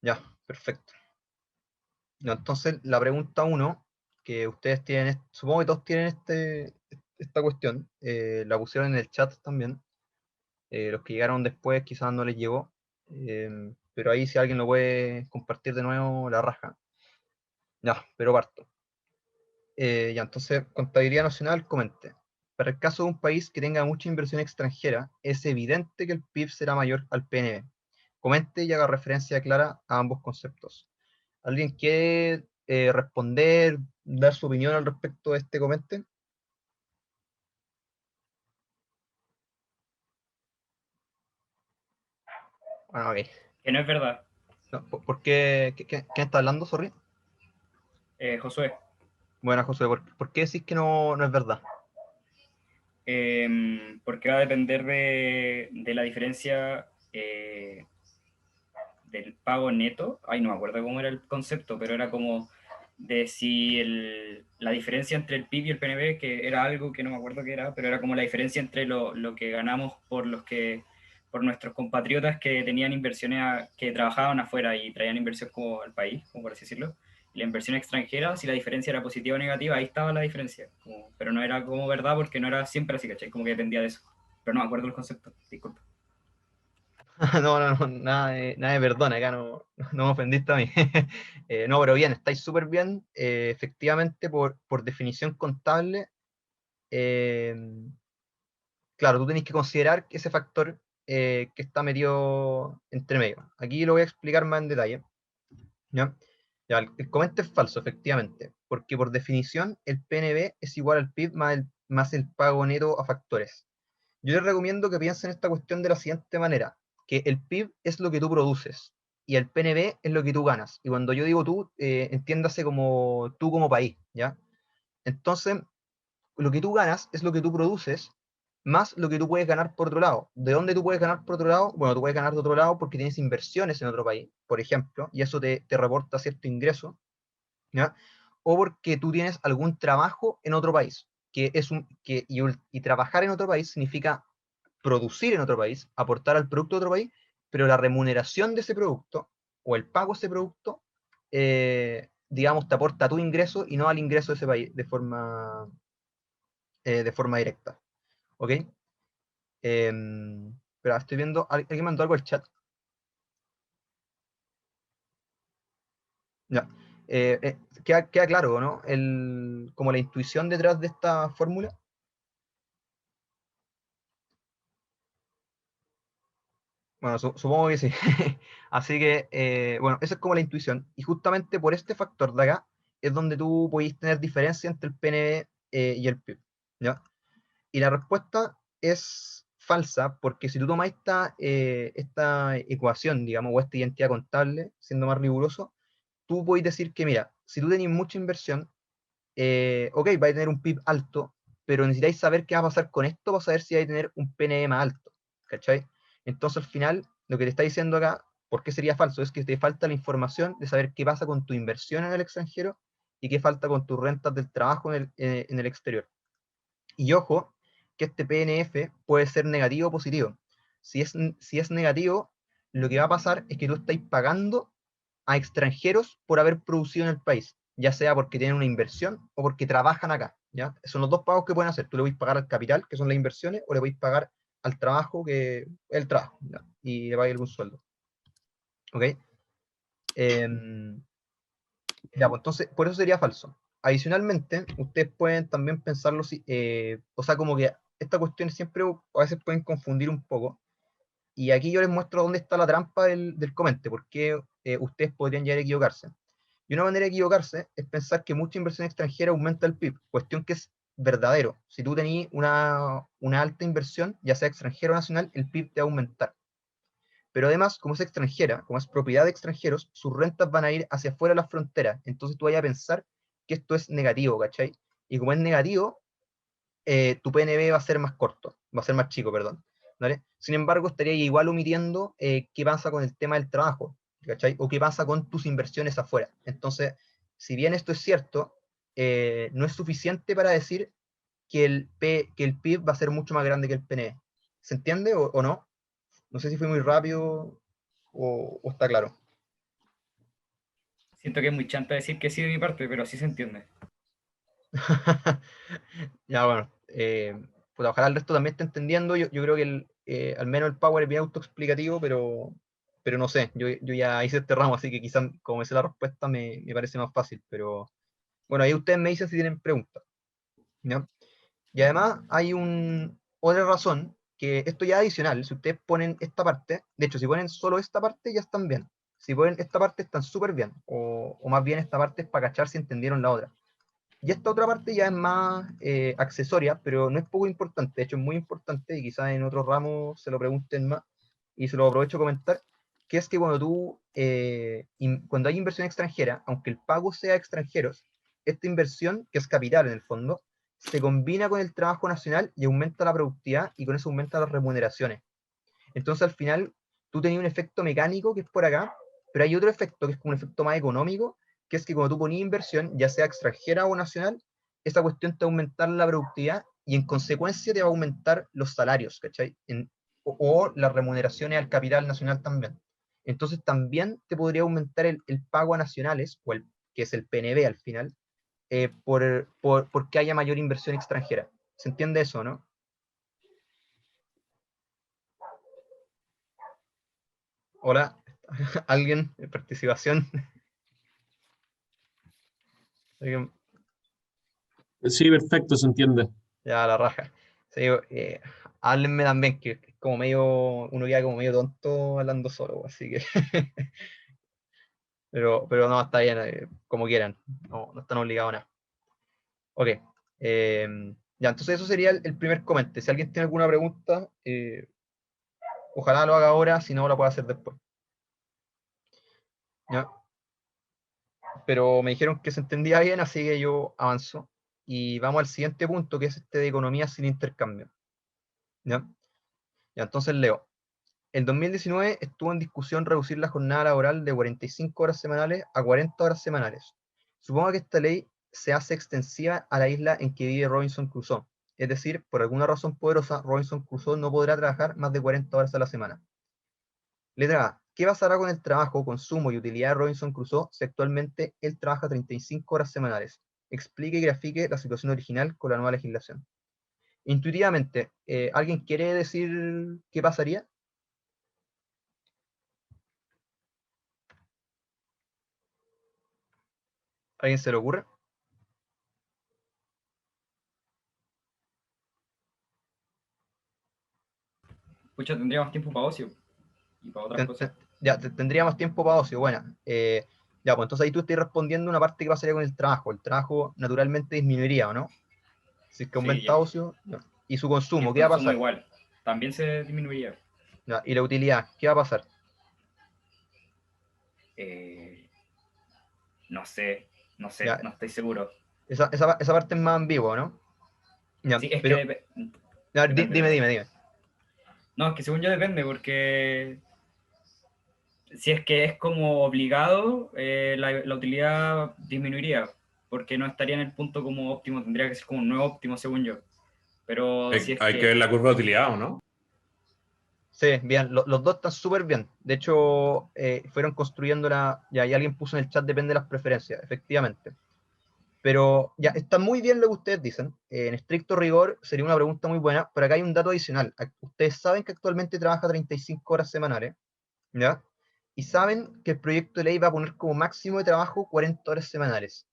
Ya, perfecto. No, entonces, la pregunta uno, que ustedes tienen, supongo que todos tienen esta cuestión, la pusieron en el chat también. Los que llegaron después quizás no les llegó, pero ahí si alguien lo puede compartir de nuevo, la raja. Ya, pero parto. Ya, entonces, contabilidad nacional, comente. Para el caso de un país que tenga mucha inversión extranjera, es evidente que el PIB será mayor al PNB. Comente y haga referencia clara a ambos conceptos. ¿Alguien quiere responder, dar su opinión al respecto de este comente? Bueno, ok. Que no es verdad, No, ¿por qué? ¿Quién está hablando, sorry? Josué. Bueno, José, ¿por qué decís que no es verdad? Porque va a depender de la diferencia del pago neto. Ay, no me acuerdo cómo era el concepto, pero era como de si la diferencia entre el PIB y el PNB, que era algo que no me acuerdo qué era, pero era como la diferencia entre lo que ganamos por nuestros compatriotas que tenían inversiones, que trabajaban afuera y traían inversión como al país, como por así decirlo, y la inversión extranjera, si la diferencia era positiva o negativa, ahí estaba la diferencia, pero no era como verdad porque no era siempre así, ¿cachai? Como que dependía de eso. Pero no me acuerdo el concepto, disculpa. No, nada de perdón, acá no me ofendiste a mí. No, pero bien, estáis súper bien. Efectivamente, por definición contable, eh, claro, tú tenés que considerar ese factor que está metido entre medio. Aquí lo voy a explicar más en detalle. ¿Ya? Ya, el comentario es falso, efectivamente, porque por definición el PNB es igual al PIB más el pago neto a factores. Yo les recomiendo que piensen esta cuestión de la siguiente manera, que el PIB es lo que tú produces y el PNB es lo que tú ganas. Y cuando yo digo tú, entiéndase como tú como país, ¿ya? Entonces, lo que tú ganas es lo que tú produces más lo que tú puedes ganar por otro lado. ¿De dónde tú puedes ganar por otro lado? Bueno, tú puedes ganar de otro lado porque tienes inversiones en otro país, por ejemplo, y eso te reporta cierto ingreso, ¿ya? O porque tú tienes algún trabajo en otro país, y trabajar en otro país significa producir en otro país, aportar al producto de otro país, pero la remuneración de ese producto o el pago de ese producto, digamos, te aporta a tu ingreso y no al ingreso de ese país de forma directa. ¿Ok? Pero estoy viendo, alguien mandó algo al chat. Ya. Queda claro, ¿no? Como la intuición detrás de esta fórmula. Bueno, supongo que sí. Así que, bueno, esa es como la intuición. Y justamente por este factor de acá es donde tú podéis tener diferencia entre el PNB y el PIB. ¿Ya? Y la respuesta es falsa porque si tú tomas esta ecuación, digamos, o esta identidad contable, siendo más riguroso, tú podés decir que, mira, si tú tenés mucha inversión, ok, vais a tener un PIB alto, pero necesitáis saber qué va a pasar con esto para saber si vais a tener un PNB más alto, ¿cachai? Entonces al final, lo que te está diciendo acá, ¿por qué sería falso? Es que te falta la información de saber qué pasa con tu inversión en el extranjero y qué falta con tus rentas del trabajo en el exterior. Y ojo, que este PNF puede ser negativo o positivo. Si es negativo, lo que va a pasar es que tú estás pagando a extranjeros por haber producido en el país, ya sea porque tienen una inversión o porque trabajan acá, ¿ya? Son los dos pagos que pueden hacer. Tú le puedes pagar al capital, que son las inversiones, o le puedes pagar al trabajo, que es el trabajo, ¿ya? Y le pagas algún sueldo, ¿ok? Em, ya, pues entonces, por eso sería falso. Adicionalmente, ustedes pueden también pensarlo, o sea, como que estas cuestiones siempre a veces pueden confundir un poco. Y aquí yo les muestro dónde está la trampa del comente, porque ustedes podrían llegar a equivocarse. Y una manera de equivocarse es pensar que mucha inversión extranjera aumenta el PIB, cuestión que es verdadero. Si tú tenés una alta inversión, ya sea extranjera o nacional, el PIB te va a aumentar. Pero además, como es extranjera, como es propiedad de extranjeros, sus rentas van a ir hacia afuera de las fronteras. Entonces tú vayas a pensar que esto es negativo, ¿cachai? Y como es negativo, tu PNB va a ser más corto, va a ser más chico, perdón. ¿Vale? Sin embargo, estaría igual omitiendo qué pasa con el tema del trabajo, ¿cachai? O qué pasa con tus inversiones afuera. Entonces, si bien esto es cierto, no es suficiente para decir que el PIB va a ser mucho más grande que el PNB. ¿Se entiende o no? No sé si fue muy rápido o está claro. Siento que es muy chanta decir que sí de mi parte, pero sí se entiende. Ya, bueno. Pues ojalá el resto también esté entendiendo. Yo creo que al menos el Power es bien autoexplicativo, pero no sé. Yo ya hice este ramo, así que quizás como me sé la respuesta me parece más fácil. Pero bueno, ahí ustedes me dicen si tienen preguntas. ¿Ya? Y además hay otra razón, que esto ya es adicional. Si ustedes ponen esta parte, de hecho, si ponen solo esta parte, ya están bien. Si ponen esta parte, están súper bien. O más bien esta parte es para cachar si entendieron la otra. Y esta otra parte ya es más accesoria, pero no es poco importante, de hecho es muy importante y quizás en otros ramos se lo pregunten más y se lo aprovecho a comentar, que es que cuando cuando hay inversión extranjera, aunque el pago sea a extranjeros, esta inversión, que es capital en el fondo, se combina con el trabajo nacional y aumenta la productividad y con eso aumenta las remuneraciones. Entonces al final tú tenías un efecto mecánico que es por acá, pero hay otro efecto que es como un efecto más económico, que es que cuando tú ponías inversión, ya sea extranjera o nacional, esa cuestión te va a aumentar la productividad y en consecuencia te va a aumentar los salarios, ¿cachai? O las remuneraciones al capital nacional también. Entonces también te podría aumentar el pago a nacionales, que es el PNB al final, porque haya mayor inversión extranjera. ¿Se entiende eso, no? Hola, ¿alguien? ¿Participación? ¿Alguien? Sí, perfecto, se entiende. Ya, la raja. Sí, háblenme también, que es como medio, uno queda como medio tonto hablando solo, así que, pero no, está bien, como quieran, no están obligados a nada. Ok, ya, entonces eso sería el primer comente. Si alguien tiene alguna pregunta, ojalá lo haga ahora, si no, la puede hacer después. ¿Ya? Pero me dijeron que se entendía bien, así que yo avanzo. Y vamos al siguiente punto, que es este de economía sin intercambio. ¿Ya? Ya, entonces leo. En 2019 estuvo en discusión reducir la jornada laboral de 45 horas semanales a 40 horas semanales. Supongo que esta ley se hace extensiva a la isla en que vive Robinson Crusoe. Es decir, por alguna razón poderosa, Robinson Crusoe no podrá trabajar más de 40 horas a la semana. Letra A. ¿Qué pasará con el trabajo, consumo y utilidad de Robinson Crusoe si actualmente él trabaja 35 horas semanales? Explique y grafique la situación original con la nueva legislación. Intuitivamente, ¿alguien quiere decir qué pasaría? ¿Alguien se le ocurre? Pucha, tendríamos tiempo para ocio y para otras cosas. Ya, tendríamos tiempo para ocio. Bueno, ya, pues entonces ahí tú estás respondiendo una parte que pasaría con el trabajo. El trabajo naturalmente disminuiría, ¿o no? Si es que Sí, aumenta ocio, ya. Y su y consumo, el ¿qué va a consumo pasar? igual. También se disminuiría. Ya, y la utilidad, ¿qué va a pasar? Eh, no sé, Ya, no estoy seguro. esa parte es más ambigua, ¿no? Ya, Sí, es que pero, ya, depende, dime, depende. dime, dime. No, es que según yo depende, porque si es que es como obligado, la utilidad disminuiría, porque no estaría en el punto como óptimo, tendría que ser como un nuevo óptimo, según yo. Pero si es Hay que ver que, la curva de utilidad, ¿o no? Sí, bien, los dos están súper bien. De hecho, fueron construyendo ya, y alguien puso en el chat, depende de las preferencias, efectivamente. Pero ya está muy bien lo que ustedes dicen. En estricto rigor sería una pregunta muy buena, pero acá hay un dato adicional. Ustedes saben que actualmente trabaja 35 horas semanales, ¿ya? Y saben que el proyecto de ley va a poner como máximo de trabajo 40 horas semanales.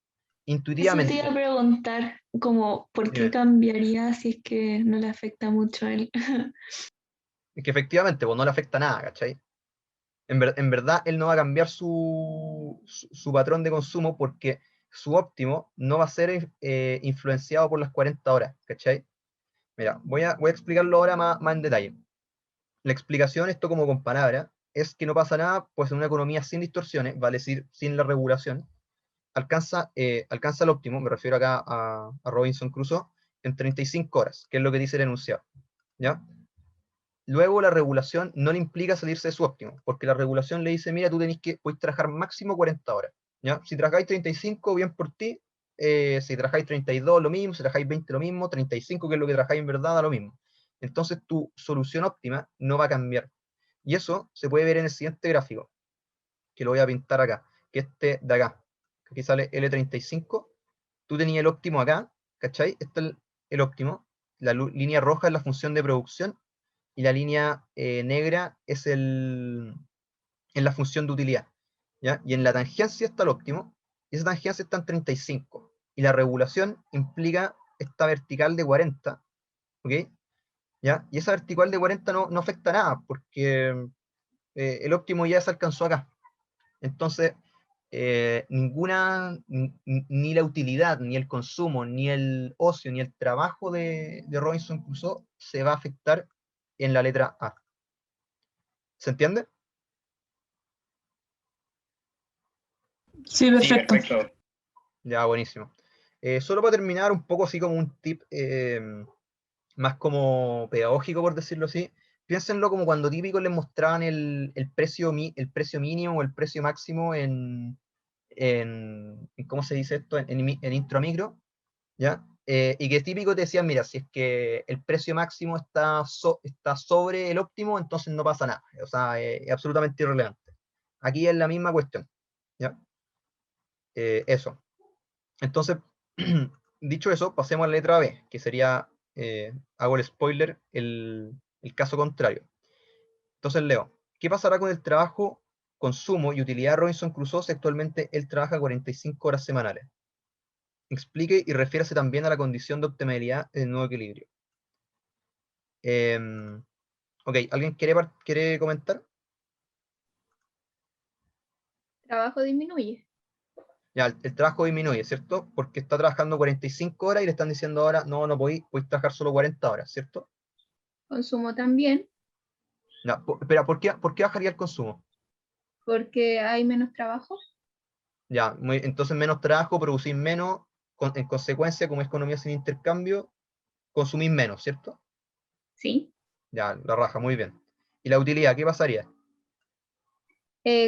Eso te iba a Intuitivamente, preguntar, como, ¿por qué dime, cambiaría si es que no le afecta mucho a él? es que efectivamente pues, no le afecta nada, ¿cachai? En verdad, él no va a cambiar su patrón de consumo porque su óptimo no va a ser influenciado por las 40 horas, ¿cachai? Mira, voy a explicarlo ahora más en detalle. La explicación, esto como con palabras, es que no pasa nada, pues en una economía sin distorsiones, vale decir, sin la regulación, alcanza el óptimo, me refiero acá a Robinson Crusoe, en 35 horas, que es lo que dice el enunciado. ¿Ya? Luego la regulación no le implica salirse de su óptimo, porque la regulación le dice, mira, tú puedes trabajar máximo 40 horas. ¿Ya? Si trabajáis 35, bien por ti. Si trabajáis 32, lo mismo. Si trabajáis 20, lo mismo. 35, que es lo que trabajáis en verdad, da lo mismo. Entonces tu solución óptima no va a cambiar. Y eso se puede ver en el siguiente gráfico, que lo voy a pintar acá, que este de acá. aquí sale L35, tú tenías el óptimo acá, ¿cachai? Este es el óptimo, la línea roja es la función de producción, y la línea negra es la función de utilidad, ¿ya? Y en la tangencia está el óptimo, y esa tangencia está en 35, y la regulación implica esta vertical de 40, ¿ok? ¿Ya? Y esa vertical de 40 no afecta nada, porque el óptimo ya se alcanzó acá. Entonces, ni la utilidad, ni el consumo, ni el ocio, ni el trabajo de Robinson Crusoe se va a afectar en la letra A. ¿Se entiende? Sí, Sí, perfecto. perfecto. Ya, buenísimo. Solo para terminar, un poco así como un tip más como pedagógico, por decirlo así. Piénsenlo como cuando típico les mostraban el precio mínimo o el precio máximo en ¿cómo se dice esto? En intro a micro, ¿ya? Y que típico te decían, mira, si es que el precio máximo está sobre el óptimo, entonces no pasa nada. O sea, es absolutamente irrelevante. Aquí es la misma cuestión, ¿ya? Eso. Entonces, dicho eso, pasemos a la letra B, que sería, hago el spoiler, el caso contrario. Entonces leo, ¿qué pasará con el trabajo, consumo y utilidad de Robinson Crusoe si actualmente él trabaja 45 horas semanales? Explique y refiérase también a la condición de optimalidad del nuevo equilibrio. Ok, ¿alguien quiere comentar? Trabajo disminuye. Ya, el trabajo disminuye, ¿cierto? Porque está trabajando 45 horas y le están diciendo ahora, no podéis trabajar solo 40 horas, ¿cierto? Consumo también, Ya, pero ¿por qué bajaría el consumo? porque hay menos trabajo. Ya, entonces menos trabajo, producir menos, en consecuencia, como es economía sin intercambio, consumir menos, ¿cierto? Sí. Ya, la raja, muy bien. ¿Y la utilidad, qué pasaría?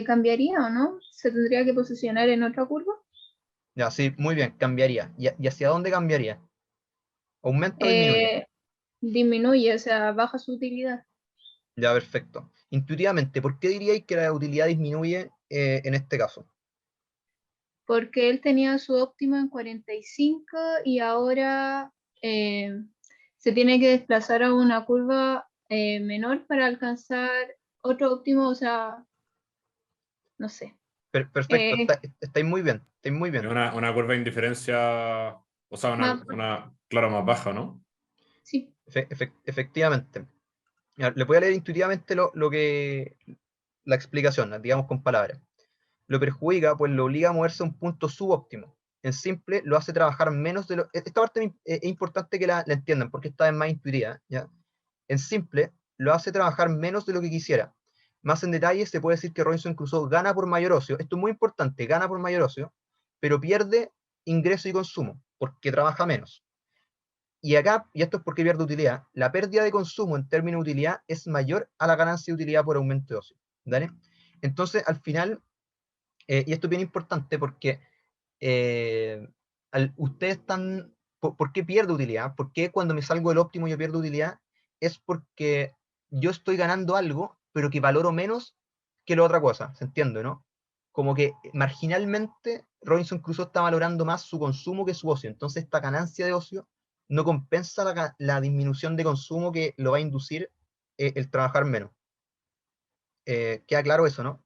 ¿Cambiaría o no? ¿Se tendría que posicionar en otra curva? Ya, sí, muy bien, cambiaría. ¿Y hacia dónde cambiaría? ¿Aumenta o disminuye? Eh, Disminuye, o sea, baja su utilidad. Ya, perfecto. Intuitivamente, ¿por qué diríais que la utilidad disminuye en este caso? Porque él tenía su óptimo en 45 y ahora eh, se tiene que desplazar a una curva menor para alcanzar otro óptimo, o sea, no sé. Perfecto, Eh, estáis muy bien, estáis muy Es bien. una curva de indiferencia, o sea, Más, claro, más baja, ¿no? sí. Efectivamente. Ya, le voy a leer intuitivamente la explicación, digamos con palabras. Lo perjudica, pues lo obliga a moverse a un punto subóptimo. En simple, lo hace trabajar menos de lo... Esta parte es importante que la entiendan, porque esta es más intuitiva, ¿ya? En simple, lo hace trabajar menos de lo que quisiera. Más en detalle, se puede decir que Robinson Crusoe gana por mayor ocio. Esto es muy importante, gana por mayor ocio, pero pierde ingreso y consumo, porque trabaja menos. Y acá, y esto es porque pierde utilidad, la pérdida de consumo en términos de utilidad es mayor a la ganancia de utilidad por aumento de ocio. ¿Vale? Entonces, al final, y esto es bien importante porque ustedes están, ¿por qué pierde utilidad? ¿Por qué cuando me salgo del óptimo yo pierdo utilidad? Es porque yo estoy ganando algo, pero que valoro menos que la otra cosa, ¿se entiende, no? Como que marginalmente Robinson Crusoe está valorando más su consumo que su ocio, entonces esta ganancia de ocio no compensa la disminución de consumo que lo va a inducir el trabajar menos. ¿Queda claro eso, no?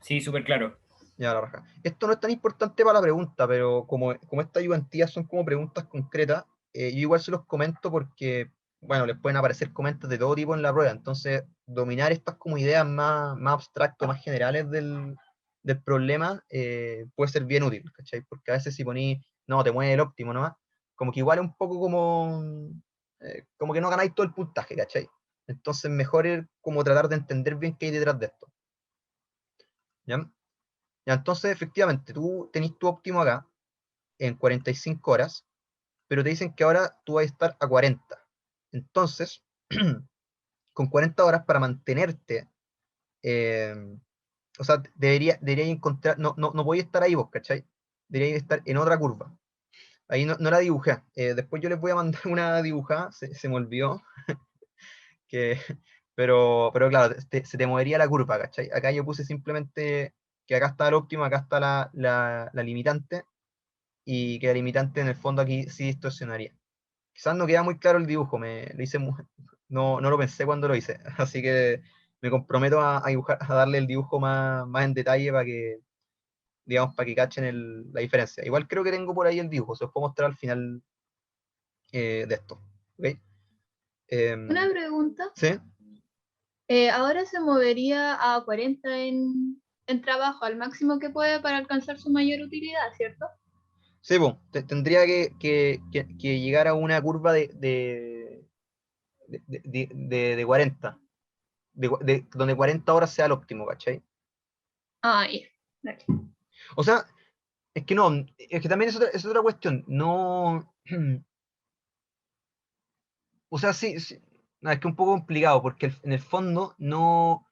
Sí, súper claro. Ya, la raja. Esto no es tan importante para la pregunta, pero como estas ayudantías son como preguntas concretas, yo igual se los comento porque, bueno, les pueden aparecer comentarios de todo tipo en la prueba, entonces dominar estas como ideas más abstractas, más generales del problema puede ser bien útil, ¿cachai? Porque a veces si ponís, no, te mueve el óptimo nomás, como que igual es un poco como que no ganáis todo el puntaje, ¿cachai? Entonces mejor es como tratar de entender bien qué hay detrás de esto, ¿ya? Ya, entonces, efectivamente, tú tenés tu óptimo acá en 45 horas, pero te dicen que ahora tú vas a estar a 40. Entonces, con 40 horas para mantenerte, eh, o sea, debería encontrar, no voy a estar ahí vos, ¿cachai? Debería estar en otra curva. Ahí no la dibujé. Después yo les voy a mandar una dibujada, se me olvidó, que, pero claro, se te movería la curva, ¿cachai? Acá yo puse simplemente que acá está el óptimo, acá está la limitante, y que la limitante en el fondo aquí sí distorsionaría. Quizás no queda muy claro el dibujo, lo hice no lo pensé cuando lo hice, así que me comprometo a dibujar, a darle el dibujo más en detalle para que, digamos, para que cachen la diferencia. Igual creo que tengo por ahí el dibujo, se los puedo mostrar al final de esto. ¿Ok? Una pregunta. ¿Sí? Ahora se movería a 40 en trabajo, al máximo que puede para alcanzar su mayor utilidad, ¿cierto? Sí, pues, tendría que llegar a una curva de 40, donde 40 horas sea el óptimo, ¿cachai? Ah, ya. Dale. O sea, es que no, es que también es otra cuestión, no, o sea, sí, no, es que un poco complicado, porque en el fondo no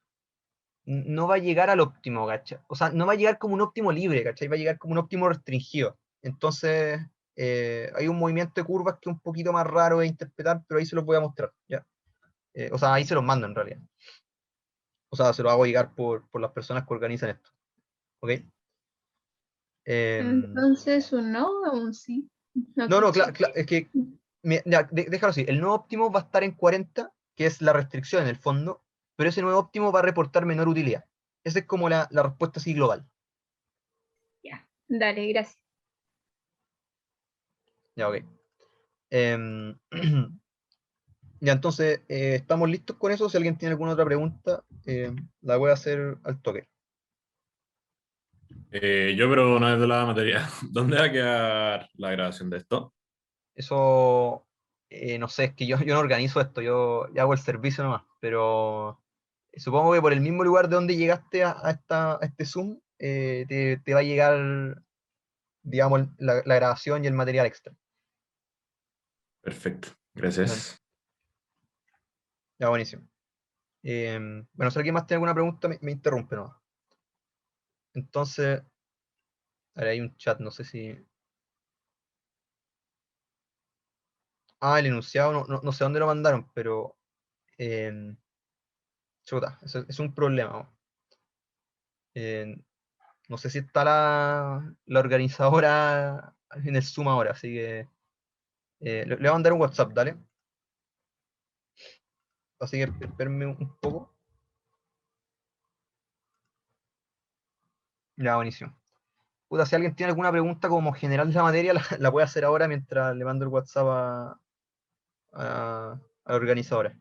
va a llegar al óptimo, ¿cachai? O sea, no va a llegar como un óptimo libre, ¿cachai? Va a llegar como un óptimo restringido. Entonces, hay un movimiento de curvas que es un poquito más raro de interpretar, pero ahí se los voy a mostrar, ¿ya? O sea, ahí se los mando en realidad. O sea, se lo hago llegar por las personas que organizan esto. ¿Ok? Entonces, ¿un no o un sí? No, claro, es que, ya, déjalo así, el nuevo óptimo va a estar en 40, que es la restricción en el fondo, pero ese nuevo óptimo va a reportar menor utilidad. Esa es como la respuesta así global. Ya, dale, gracias. Ya, ok. Em, ya, entonces, ¿estamos listos con eso? Si alguien tiene alguna otra pregunta, la voy a hacer al toque. Yo, pero no es de la materia. ¿Dónde va a quedar la grabación de esto? Eso, no sé, es que yo no organizo esto, yo hago el servicio nomás, pero supongo que por el mismo lugar de donde llegaste a este Zoom, te va a llegar, digamos, la grabación y el material extra. Perfecto, Ya, gracias. ya, buenísimo. Bueno, si alguien más tiene alguna pregunta, me interrumpe nomás. Entonces, ahora hay un chat, no sé si... Ah, el enunciado, no sé dónde lo mandaron, pero... chuta, es un problema. Eh, no sé si está la organizadora en el Zoom ahora, así que le voy a mandar un WhatsApp, dale. Así que espérenme un poco. Ya, buenísimo. Puta, si alguien tiene alguna pregunta como general de la materia, la puede hacer ahora mientras le mando el WhatsApp a la organizadora.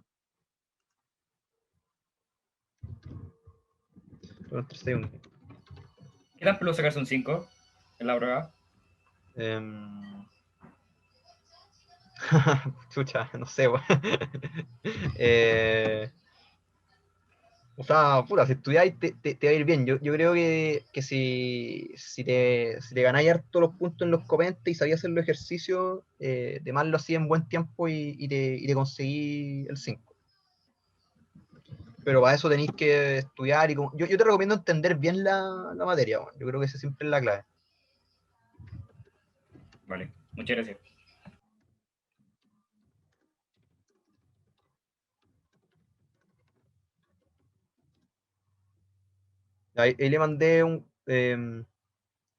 Unos 3 segundos. ¿Qué tan pudo sacarse un 5 en la prueba? Chucha, no sé, weón. O sea, puta, si estudiáis te va a ir bien. Yo creo que si te ganáis harto los puntos en los copentes y sabías hacer los ejercicios, de más lo hacías en buen tiempo y te conseguí el 5. Pero para eso tenéis que estudiar yo te recomiendo entender bien la materia, weón. Yo creo que esa siempre es la clave. Vale, muchas gracias. Ahí le mandé un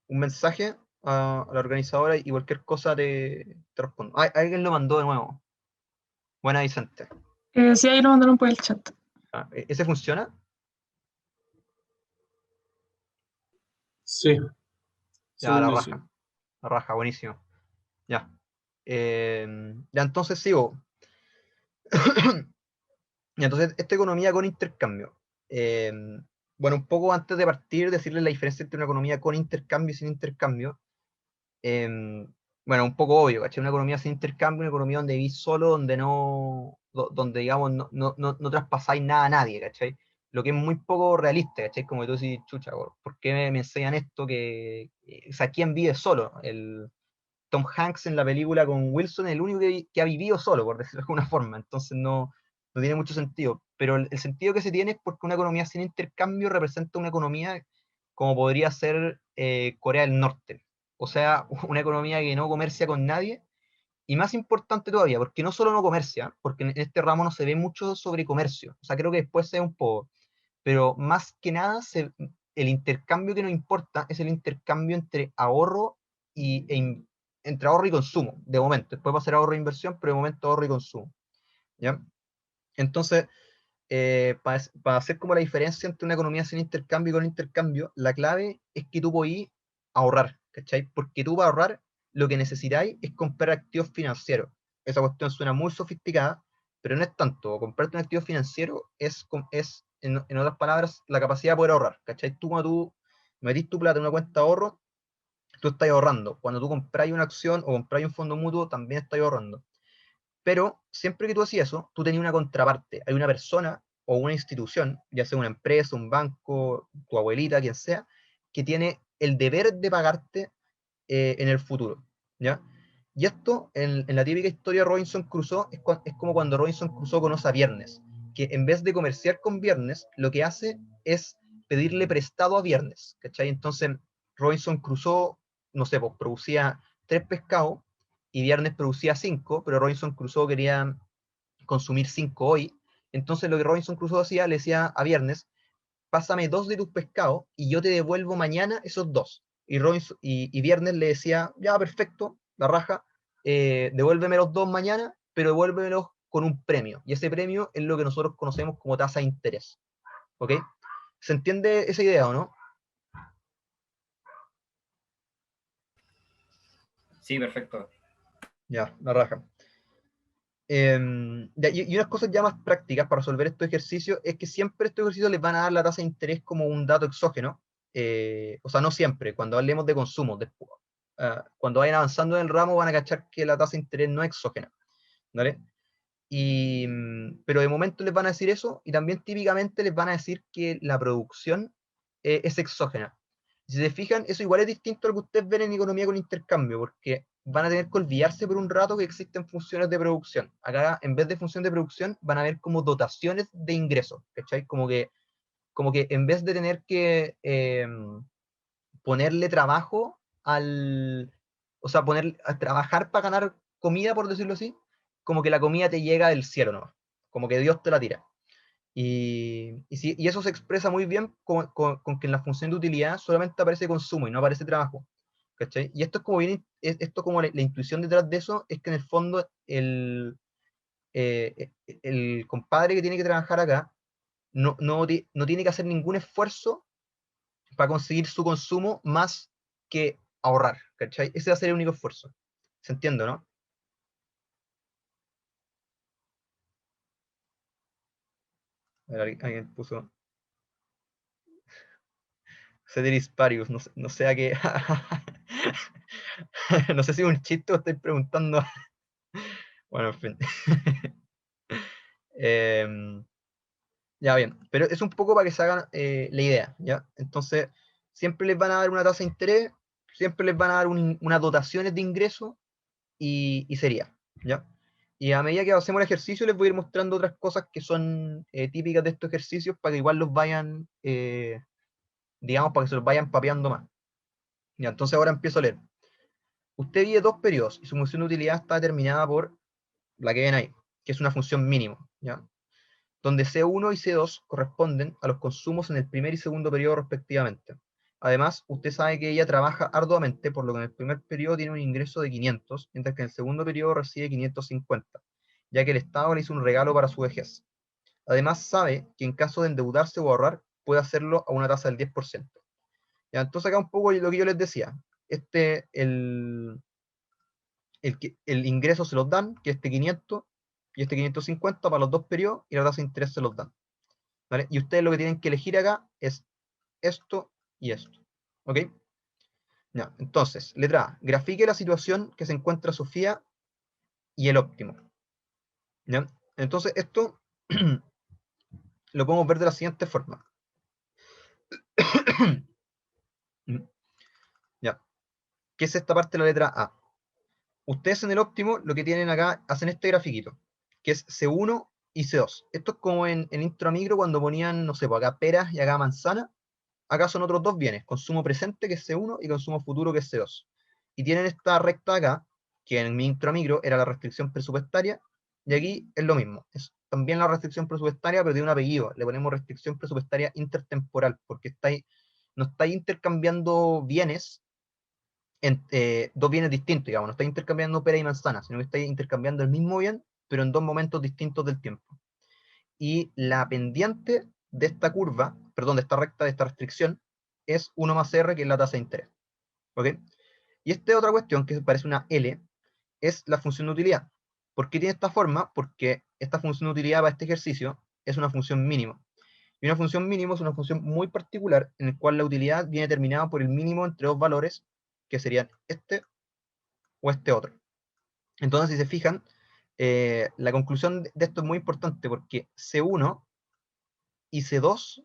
mensaje a la organizadora y cualquier cosa te respondo. Alguien lo mandó de nuevo. Buena, Vicente. Sí, ahí lo mandaron por el chat. ¿Ese funciona? Sí, Ya, según la yo sí. raja. La raja, buenísimo. Ya. Ya entonces sigo. Y entonces, esta economía con intercambio. Eh, bueno, un poco antes de partir, decirles la diferencia entre una economía con intercambio y sin intercambio. Eh, bueno, un poco obvio, ¿cachai? Una economía sin intercambio, una economía donde vivís solo, donde digamos, no traspasáis nada a nadie, ¿cachai? Lo que es muy poco realista, ¿cachai? Como tú decís, chucha, ¿por qué me enseñan esto? O sea, ¿quién vive solo? Tom Hanks en la película con Wilson es el único que ha vivido solo, por decirlo de alguna forma, entonces no tiene mucho sentido. Pero el sentido que se tiene es porque una economía sin intercambio representa una economía como podría ser Corea del Norte. O sea, una economía que no comercia con nadie, y más importante todavía, porque no solo no comercia, porque en este ramo no se ve mucho sobre comercio, o sea, creo que después se ve un poco, pero más que nada el intercambio que nos importa es el intercambio entre ahorro entre ahorro y consumo, de momento. Después va a ser ahorro e inversión, pero de momento ahorro y consumo. ¿Ya? Entonces, para hacer como la diferencia entre una economía sin intercambio y con intercambio, la clave es que tú podís ahorrar, ¿cachai? Porque tú para ahorrar lo que necesitáis es comprar activos financieros. Esa cuestión suena muy sofisticada, pero no es tanto. Comprarte un activo financiero es en otras palabras, la capacidad de poder ahorrar, ¿cachai? Tú cuando tú metís tu plata en una cuenta de ahorro, tú estás ahorrando. Cuando tú compráis una acción o compráis un fondo mutuo, también estás ahorrando. Pero siempre que tú hacías eso, tú tenías una contraparte. Hay una persona o una institución, ya sea una empresa, un banco, tu abuelita, quien sea, que tiene el deber de pagarte en el futuro, ¿ya? Y esto, en la típica historia de Robinson Crusoe, es como cuando Robinson Crusoe conoce a Viernes, que en vez de comerciar con Viernes, lo que hace es pedirle prestado a Viernes, ¿cachai? Entonces, Robinson Crusoe, no sé, pues producía 3 pescados, y Viernes producía 5, pero Robinson Crusoe quería consumir 5 hoy. Entonces lo que Robinson Crusoe hacía, le decía a Viernes, pásame 2 de tus pescados y yo te devuelvo mañana esos 2. Y Viernes le decía, ya, perfecto, la raja, devuélveme los 2 mañana, pero devuélvemelos con un premio. Y ese premio es lo que nosotros conocemos como tasa de interés. ¿Ok? ¿Se entiende esa idea o no? Sí, perfecto. Ya, la raja. Y unas cosas ya más prácticas para resolver estos ejercicios es que siempre estos ejercicios les van a dar la tasa de interés como un dato exógeno. O sea, no siempre, cuando hablemos de consumo. Después, cuando vayan avanzando en el ramo van a cachar que la tasa de interés no es exógena. ¿Vale? Pero de momento les van a decir eso, y también típicamente les van a decir que la producción es exógena. Si se fijan, eso igual es distinto a lo que ustedes ven en economía con intercambio, porque van a tener que olvidarse por un rato que existen funciones de producción. Acá, en vez de función de producción, van a ver como dotaciones de ingresos, ¿cachai? Como que en vez de tener que ponerle trabajo o sea, poner a trabajar para ganar comida, por decirlo así, como que la comida te llega del cielo nomás, como que Dios te la tira. Y eso se expresa muy bien con que en la función de utilidad solamente aparece consumo y no aparece trabajo. ¿Cachai? Y esto es como esto como la intuición detrás de eso es que en el fondo el compadre que tiene que trabajar acá no tiene que hacer ningún esfuerzo para conseguir su consumo más que ahorrar, ¿cachai? Ese va a ser el único esfuerzo. ¿Se entiende, no? A ver, alguien puso Ceteris Paribus, no sé a qué. No sé si es un chiste o estoy preguntando. Bueno, en fin. Ya bien, pero es un poco para que se hagan la idea, ¿ya? Entonces, siempre les van a dar una tasa de interés, siempre les van a dar unas dotaciones de ingreso y sería, ¿ya? Y a medida que hacemos el ejercicio, les voy a ir mostrando otras cosas que son típicas de estos ejercicios para que igual los vayan, digamos, para que se los vayan papeando más. Ya, entonces ahora empiezo a leer. Usted vive 2 periodos y su función de utilidad está determinada por la que ven ahí, que es una función mínimo, ¿ya? Donde C1 y C2 corresponden a los consumos en el primer y segundo periodo respectivamente. Además, usted sabe que ella trabaja arduamente, por lo que en el primer periodo tiene un ingreso de 500, mientras que en el segundo periodo recibe 550, ya que el Estado le hizo un regalo para su vejez. Además, sabe que en caso de endeudarse o ahorrar, puede hacerlo a una tasa del 10%. Ya, entonces acá un poco lo que yo les decía. El ingreso se los dan, que este 500 y este 550 para los 2 periodos, y la tasa de interés se los dan. ¿Vale? Y ustedes lo que tienen que elegir acá es esto y esto. ¿Ok? Ya, entonces, letra A. Grafique la situación que se encuentra Sofía y el óptimo. ¿Ya? Entonces, esto lo podemos ver de la siguiente forma. ¿Ya? ¿Qué es esta parte de la letra A? Ustedes en el óptimo lo que tienen acá, hacen este grafiquito, que es C1 y C2. Esto es como en intro a micro cuando ponían, no sé, pues acá peras y acá manzana. Acá son otros 2 bienes, consumo presente, que es C1, y consumo futuro, que es C2. Y tienen esta recta acá, que en mi intro a micro era la restricción presupuestaria, y aquí es lo mismo. Es también la restricción presupuestaria, pero tiene un apellido. Le ponemos restricción presupuestaria intertemporal, porque no estáis intercambiando bienes, dos bienes distintos, digamos, no estáis intercambiando pera y manzana, sino que estáis intercambiando el mismo bien, pero en dos momentos distintos del tiempo. Y la pendiente de esta curva, perdón, de esta recta, de esta restricción, es 1 más R, que es la tasa de interés. ¿Ok? Y esta otra cuestión, que parece una L, es la función de utilidad. ¿Por qué tiene esta forma? Porque esta función de utilidad para este ejercicio es una función mínimo. Y una función mínimo es una función muy particular en la cual la utilidad viene determinada por el mínimo entre dos valores, que serían este o este otro. Entonces, si se fijan, la conclusión de esto es muy importante porque C1 y C2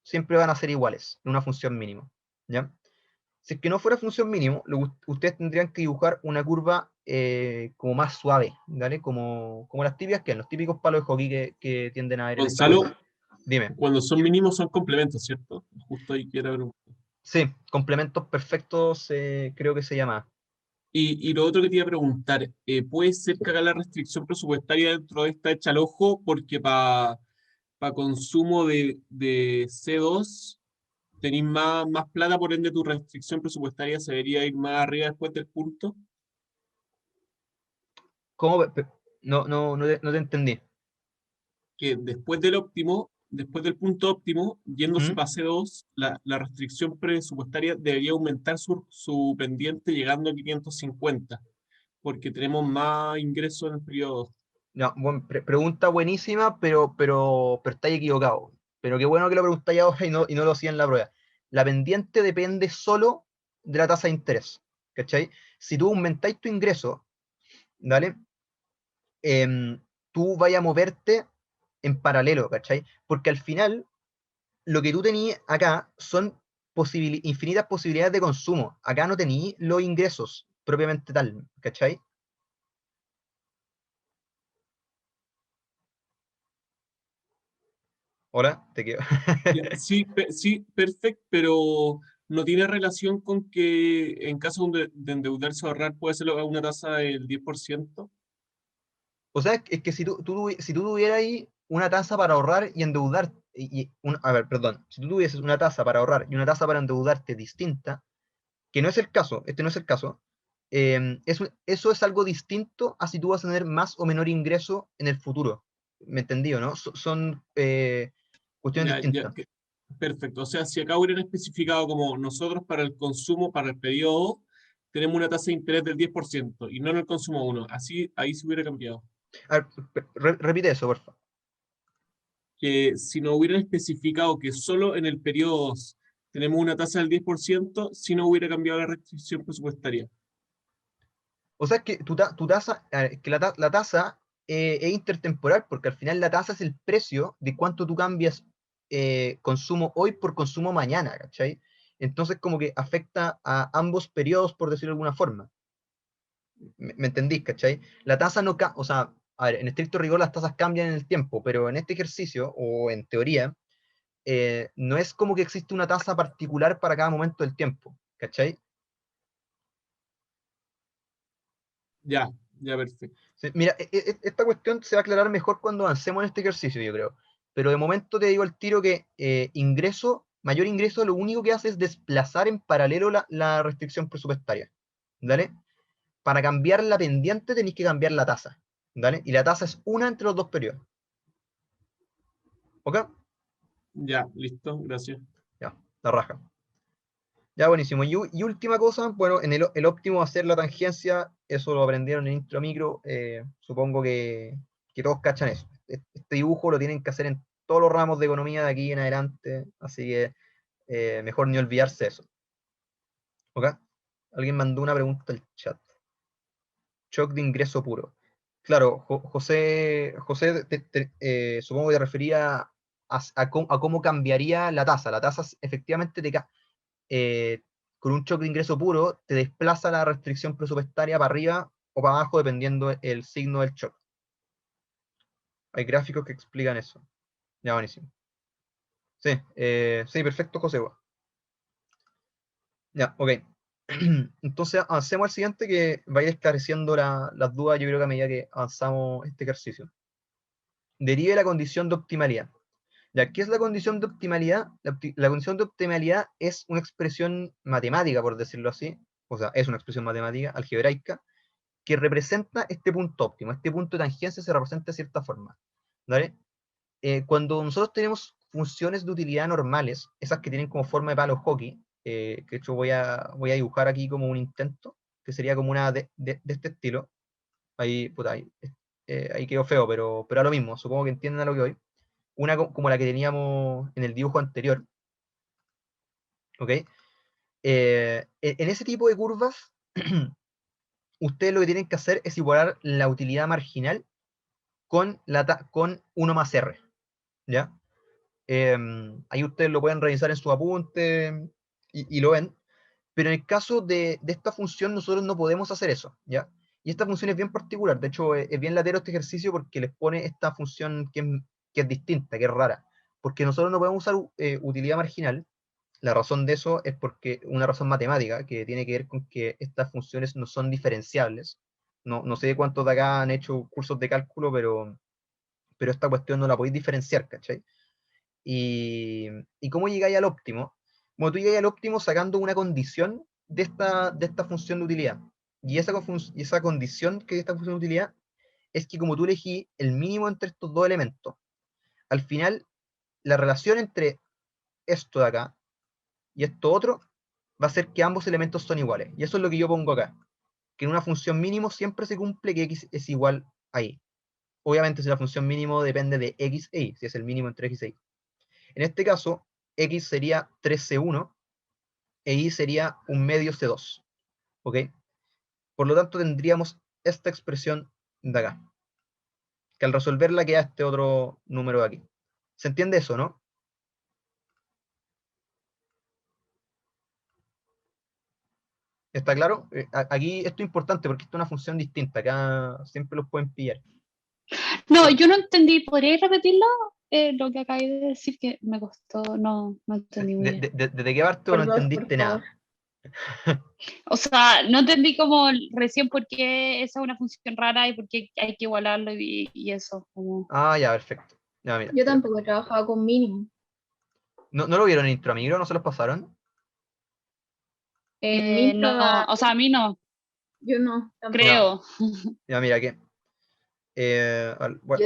siempre van a ser iguales en una función mínimo, ¿ya? Si es que no fuera función mínimo, ustedes tendrían que dibujar una curva como más suave, ¿vale? Como las típicas que los típicos palos de hockey que tienden a ver en esta Gonzalo, curva. Dime. cuando son mínimos son complementos, ¿cierto? Justo ahí quiero ver. Sí, complementos perfectos creo que se llama. Y lo otro que te iba a preguntar, ¿puede ser que haga la restricción presupuestaria dentro de esta hecha al ojo? Porque para consumo de C2 tenéis más plata, por ende tu restricción presupuestaria se debería ir más arriba después del punto. ¿Cómo? No te entendí. Que después del óptimo, después del punto óptimo, yéndose ¿Mm? para C2, la restricción presupuestaria debería aumentar su pendiente llegando a 550, porque tenemos más ingresos en el periodo. No, pregunta buenísima, pero estáis equivocado. Pero qué bueno que lo preguntáis ahora y no lo hacía en la prueba. La pendiente depende solo de la tasa de interés. ¿Cachai? Si tú aumentáis tu ingreso, ¿vale? Tú vayas a moverte en paralelo, ¿cachai? Porque al final, lo que tú tenías acá son infinitas posibilidades de consumo. Acá no tenías los ingresos propiamente tal, ¿cachai? Hola, te quedo. Ya, sí, sí, perfecto, pero no tiene relación con que en caso de endeudarse o ahorrar puede ser a una tasa del 10%. O sea, es que si tú tuvieras ahí una tasa para ahorrar y endeudar, a ver, perdón, si tú tuvieses una tasa para ahorrar y una tasa para endeudarte distinta, que no es el caso, este no es el caso, eso es algo distinto a si tú vas a tener más o menor ingreso en el futuro. ¿Me entendí, no? Son cuestiones Ya, ya, distintas. perfecto. O sea, si acá hubieran especificado como nosotros para el consumo, para el periodo, tenemos una tasa de interés del 10% y no en el consumo 1. Así, ahí se hubiera cambiado. A ver, repite eso, por favor. Que si no hubieran especificado que solo en el periodo 2 tenemos una tasa del 10%, si no hubiera cambiado la restricción presupuestaria. O sea, que tu tasa, que la tasa es intertemporal, porque al final la tasa es el precio de cuánto tú cambias consumo hoy por consumo mañana, ¿cachai? Entonces como que afecta a ambos periodos, por decirlo de alguna forma. ¿Me entendís, cachai? La tasa no o sea, a ver, en estricto rigor las tasas cambian en el tiempo, pero en este ejercicio, o en teoría, no es como que existe una tasa particular para cada momento del tiempo, ¿cachai? Ya, ya, perfecto. Sí, mira, esta cuestión se va a aclarar mejor cuando avancemos en este ejercicio, yo creo. Pero de momento te digo al tiro que mayor ingreso, lo único que hace es desplazar en paralelo la restricción presupuestaria. ¿Dale? Para cambiar la pendiente tenéis que cambiar la tasa. ¿Dale? Y la tasa es una entre los dos periodos. ¿Ok? Ya, listo, gracias. Ya, la raja. Ya, buenísimo. Y última cosa, bueno, en el óptimo hacer la tangencia, eso lo aprendieron en intro micro, supongo que todos cachan eso. Este dibujo lo tienen que hacer en todos los ramos de economía de aquí en adelante, así que mejor ni olvidarse eso. ¿Ok? Alguien mandó una pregunta al chat. Shock de ingreso puro. Claro, José supongo que te refería a cómo cambiaría la tasa. La tasa efectivamente con un shock de ingreso puro, te desplaza la restricción presupuestaria para arriba o para abajo, dependiendo el signo del shock. Hay gráficos que explican eso. Ya, buenísimo. Sí, sí, perfecto, José. Ya, ok. Entonces, avancemos al siguiente que va a ir esclareciendo las dudas, yo creo que a medida que avanzamos este ejercicio. Derive la condición de optimalidad. Ya, ¿qué es la condición de optimalidad? La condición de optimalidad es una expresión matemática, por decirlo así, o sea, es una expresión matemática, algebraica, que representa este punto óptimo. Este punto de tangencia se representa de cierta forma, ¿vale? Cuando nosotros tenemos funciones de utilidad normales, esas que tienen como forma de palo hockey, que de hecho voy a dibujar aquí como un intento, que sería como una de este estilo. Ahí, puta, ahí quedó feo, pero a lo mismo, supongo que entienden a lo que voy. Una como la que teníamos en el dibujo anterior, ¿ok? En ese tipo de curvas, ustedes lo que tienen que hacer es igualar la utilidad marginal con 1 más R, ¿ya? Ahí ustedes lo pueden revisar en su apunte y lo ven, pero en el caso de esta función nosotros no podemos hacer eso, ¿ya? Y esta función es bien particular, de hecho es bien latero este ejercicio porque les pone esta función que es distinta, que es rara, porque nosotros no podemos usar utilidad marginal. La razón de eso es porque una razón matemática que tiene que ver con que estas funciones no son diferenciables. No sé cuántos de acá han hecho cursos de cálculo, pero esta cuestión no la podéis diferenciar, ¿cachai? ¿Y cómo llegáis al óptimo? Bueno, tú llegáis al óptimo sacando una condición de esta función de utilidad. Y esa condición que de esta función de utilidad es que como tú elegís el mínimo entre estos dos elementos, al final la relación entre esto de acá y esto otro va a ser que ambos elementos son iguales. Y eso es lo que yo pongo acá. Que en una función mínimo siempre se cumple que x es igual a y. Obviamente si la función mínimo depende de x e y, si es el mínimo entre x e y. En este caso, x sería 3c1 e y sería un medio c2. ¿Ok? Por lo tanto tendríamos esta expresión de acá. Que al resolverla queda este otro número de aquí. ¿Se entiende eso, no? ¿Está claro? Aquí esto es importante porque esto es una función distinta. Acá siempre los pueden pillar. No, yo no entendí. ¿Podríais repetirlo? Lo que acabé de decir que me costó, no entendí muy bien. ¿De qué parte o no Por dos, entendiste por favor. nada? O sea, no entendí como recién por qué esa es una función rara y por qué hay que igualarlo y eso. Como... Ah, ya, perfecto. Ya, mira, Yo tampoco he trabajado con mínimo. ¿No lo vieron en Intramigro? ¿No se los pasaron? En mi no, o sea, a mí no, yo no, tampoco. creo. Ya, mira, que Yo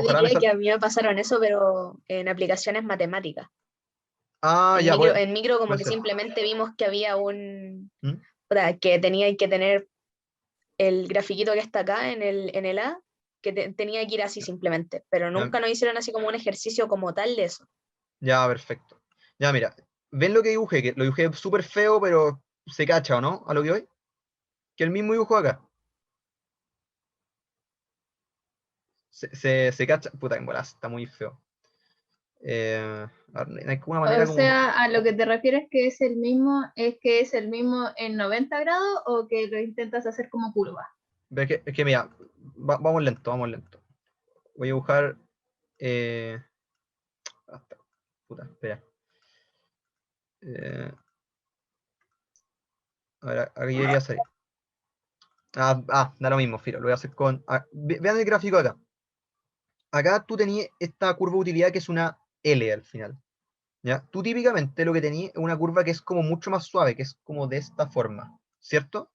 ojalá me diría que a mí me pasaron eso, pero en aplicaciones matemáticas. Ah, En ya, micro, en micro como puede que ser. simplemente vimos que había un... ¿Mm? que tenía que tener el grafiquito que está acá en el A, que tenía que ir así simplemente, pero nunca nos hicieron así como un ejercicio como tal de eso. Ya, perfecto. Ya, mira, ¿ven lo que dibujé? Que lo dibujé súper feo, pero se cacha, ¿o no? A lo que voy. Que el mismo dibujo acá. Se cacha. Puta, en bolas, está muy feo. A ver, hay una manera O como... sea, a lo que te refieres que es el mismo, ¿es que es el mismo en 90 grados o que lo intentas hacer como curva? Es que mira, vamos lento, vamos lento. Voy a dibujar... puta, espera. A ver, aquí debería salir. Da lo mismo, Firo, lo voy a hacer con... vean el gráfico acá. Acá tú tenías esta curva de utilidad que es una L al final. ¿Ya? Tú típicamente lo que tenías es una curva que es como mucho más suave, que es como de esta forma, ¿cierto?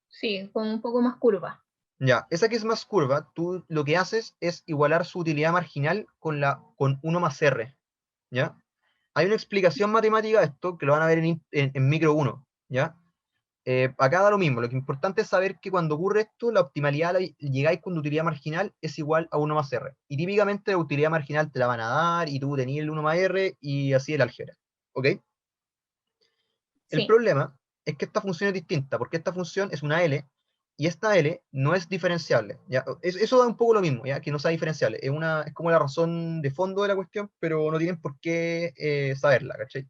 Sí, con un poco más curva. Ya, esa que es más curva, tú lo que haces es igualar su utilidad marginal con 1 más R, ¿ya? Hay una explicación matemática de esto que lo van a ver en micro 1, ¿ya? Acá da lo mismo, lo que es importante es saber que cuando ocurre esto, la optimalidad llegáis con utilidad marginal es igual a 1 más R. Y típicamente la utilidad marginal te la van a dar, y tú tenías el 1 más R, y así el álgebra. ¿Ok? El Sí. problema es que esta función es distinta, porque esta función es una L, y esta L no es diferenciable. ¿Ya? Eso da un poco lo mismo, ¿ya? Que no sea diferenciable. Es como la razón de fondo de la cuestión, pero no tienen por qué saberla, ¿cachai?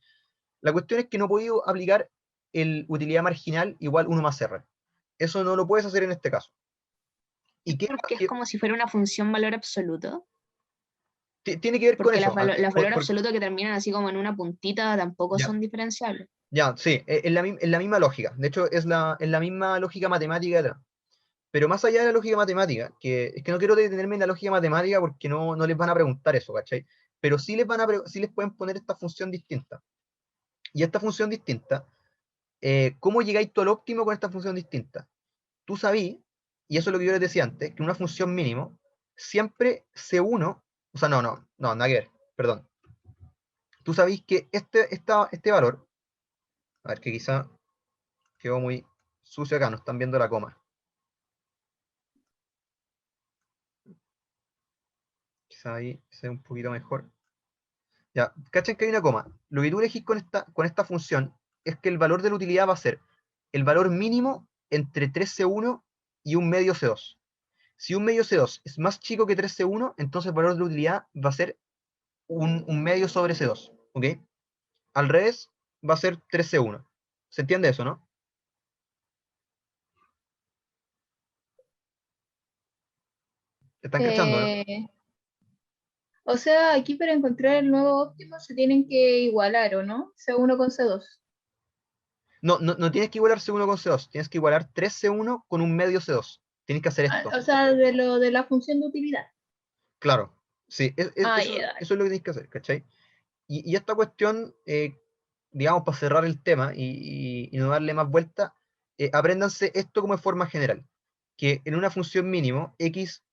La cuestión es que no podéis aplicar el utilidad marginal igual 1 más R. Eso no lo puedes hacer en este caso. ¿Y Porque es como si fuera una función valor absoluto. Tiene que ver con Porque eso? los valores absolutos que terminan así como en una puntita tampoco Ya. son diferenciables. Ya, sí, es la misma lógica. De hecho, es la misma lógica matemática detrás. Pero más allá de la lógica matemática, es que no quiero detenerme en la lógica matemática porque no les van a preguntar eso, ¿cachai? pero sí sí les pueden poner esta función distinta. Y esta función distinta, ¿cómo llegáis tú al óptimo con esta función distinta? Tú sabís, y eso es lo que yo les decía antes, que una función mínimo siempre C1, o sea, no, nada que ver, perdón. Tú sabís que este valor, a ver, que quizá quedó muy sucio acá, no están viendo la coma. Quizá ahí sea un poquito mejor. Ya, cachen que hay una coma. Lo que tú elegís con esta función es que el valor de la utilidad va a ser el valor mínimo entre 3C1 y un medio C2. Si un medio C2 es más chico que 3C1, entonces el valor de la utilidad va a ser un medio sobre C2. ¿Ok? Al revés, va a ser 3C1. ¿Se entiende eso, no? ¿Están cachando, no? O sea, aquí para encontrar el nuevo óptimo se tienen que igualar, ¿o no? C1 con C2. No tienes que igualar C1 con C2, tienes que igualar 3C1 con un medio C2. Tienes que hacer esto. O sea, de la función de utilidad. Claro, sí, Ah, eso, ya, eso es lo que tienes que hacer, ¿cachai? Y esta cuestión, digamos, para cerrar el tema y no darle más vuelta, apréndanse esto como de forma general, que en una función mínimo, x,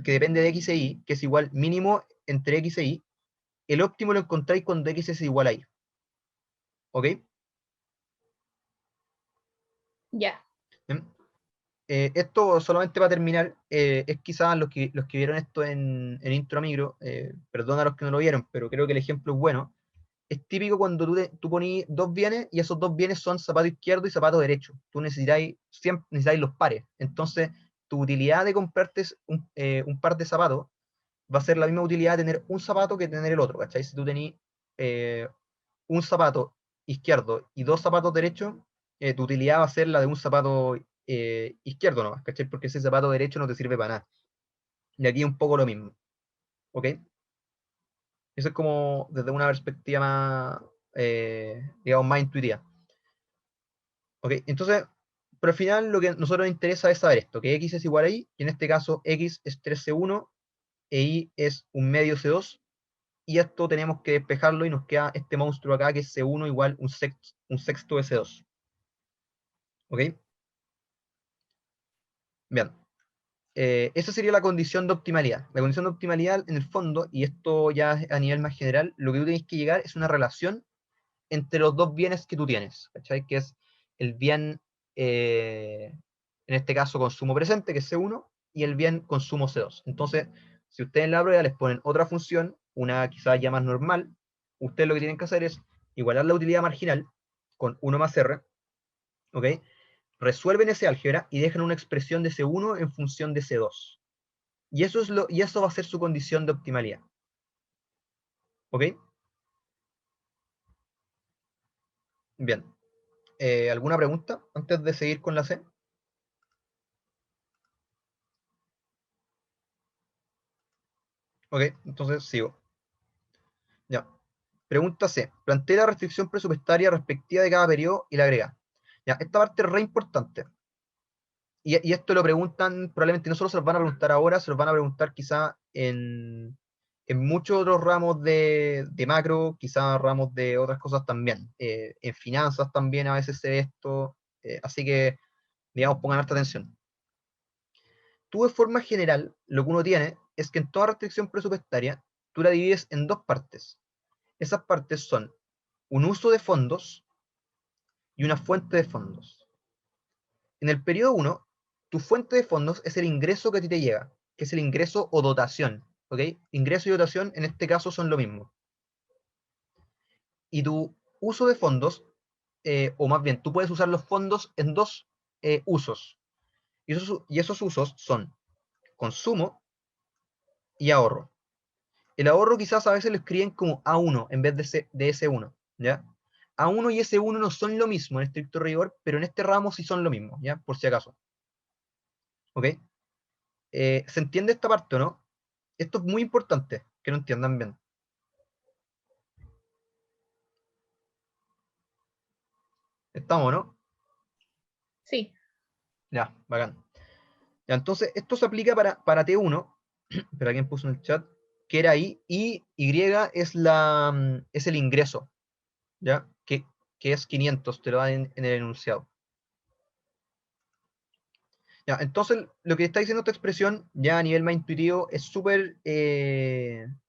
que depende de x e y, que es igual mínimo entre x e y, el óptimo lo encontráis cuando x es igual a y. ¿Ok? ya. ¿Mm? Esto solamente para terminar, es quizás los que vieron esto en Intro Micro, perdón a los que no lo vieron, pero creo que el ejemplo es bueno. Es típico cuando tú ponís dos bienes y esos dos bienes son zapato izquierdo y zapato derecho. Tú siempre necesitáis los pares. Entonces, tu utilidad de comprarte un par de zapatos va a ser la misma utilidad de tener un zapato que tener el otro, ¿cachai? Si tú tenés un zapato izquierdo y dos zapatos derechos, tu utilidad va a ser la de un zapato izquierdo nomás, ¿cachai? Porque ese zapato derecho no te sirve para nada. Y aquí es un poco lo mismo, ¿ok? Eso es como desde una perspectiva más, digamos, más intuitiva. ¿Ok? Entonces, pero al final lo que a nosotros nos interesa es saber esto, que x es igual a y, y en este caso x es 3C1 e y es un medio C2, y esto tenemos que despejarlo y nos queda este monstruo acá que es C1 igual un sexto de C2. ¿Ok? Bien. Esa sería la condición de optimalidad. La condición de optimalidad, en el fondo, y esto ya a nivel más general, lo que tú tienes que llegar es una relación entre los dos bienes que tú tienes, ¿cachai? Que es el bien, en este caso, consumo presente, que es C1, y el bien consumo C2. Entonces, si ustedes en la prueba les ponen otra función, una quizás ya más normal, ustedes lo que tienen que hacer es igualar la utilidad marginal con 1 más R, ¿ok? Resuelven ese álgebra y dejan una expresión de C1 en función de C2. Y eso va a ser su condición de optimalidad. ¿Ok? Bien. ¿Alguna pregunta antes de seguir con la C? Ok, entonces sigo. Ya. Pregunta C. Plantea la restricción presupuestaria respectiva de cada periodo y la agrega. Ya, esta parte es re importante. Y esto lo preguntan, probablemente no solo se los van a preguntar ahora, se los van a preguntar quizá en muchos otros ramos de macro, quizá ramos de otras cosas también. En finanzas también a veces se ve esto. Así que, digamos, pongan harta atención. Tú de forma general, lo que uno tiene es que en toda restricción presupuestaria, tú la divides en dos partes. Esas partes son un uso de fondos y una fuente de fondos. En el periodo 1, tu fuente de fondos es el ingreso que a ti te llega, que es el ingreso o dotación. ¿Ok? Ingreso y dotación en este caso son lo mismo. Y tu uso de fondos, o más bien, tú puedes usar los fondos en dos usos. Y esos usos son consumo y ahorro. El ahorro quizás a veces lo escriben como A1 en vez de S1, ¿ya? A1 y S1 no son lo mismo en estricto rigor, pero en este ramo sí son lo mismo, ¿ya? Por si acaso. ¿Ok? ¿Se entiende esta parte o no? Esto es muy importante, que lo entiendan bien. ¿Estamos, no? Sí. Ya, bacán. Ya, entonces, esto se aplica para T1, pero alguien puso en el chat que era I, y Y es, es el ingreso, ¿ya? Que es 500, te lo dan en el enunciado. Ya, entonces, lo que está diciendo esta expresión, ya a nivel más intuitivo, es súper,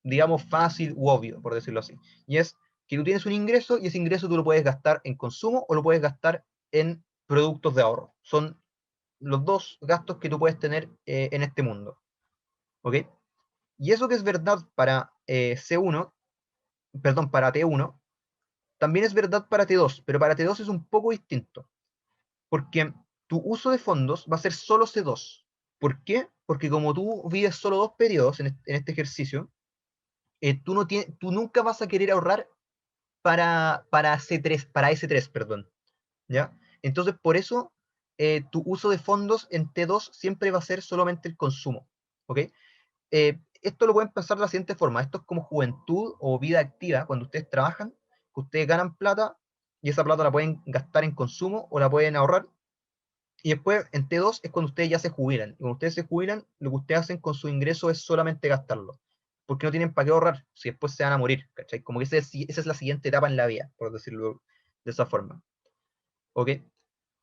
digamos, fácil u obvio, por decirlo así. Y es que tú tienes un ingreso, y ese ingreso tú lo puedes gastar en consumo o lo puedes gastar en productos de ahorro. Son los dos gastos que tú puedes tener en este mundo. ¿Ok? Y eso que es verdad para C1, perdón, para T1, también es verdad para T2, pero para T2 es un poco distinto. Porque tu uso de fondos va a ser solo C2. ¿Por qué? Porque como tú vives solo 2 periodos en este ejercicio, tú nunca vas a querer ahorrar para S3, perdón. ¿Ya? Entonces, por eso, tu uso de fondos en T2 siempre va a ser solamente el consumo. ¿Ok? Esto lo pueden pensar de la siguiente forma. Esto es como juventud o vida activa, cuando ustedes trabajan, que ustedes ganan plata, y esa plata la pueden gastar en consumo o la pueden ahorrar. Y después, en T2 es cuando ustedes ya se jubilan. Y cuando ustedes se jubilan, lo que ustedes hacen con su ingreso es solamente gastarlo. Porque no tienen para qué ahorrar, si después se van a morir, ¿cachai? Como que esa es la siguiente etapa en la vida, por decirlo de esa forma. ¿Ok?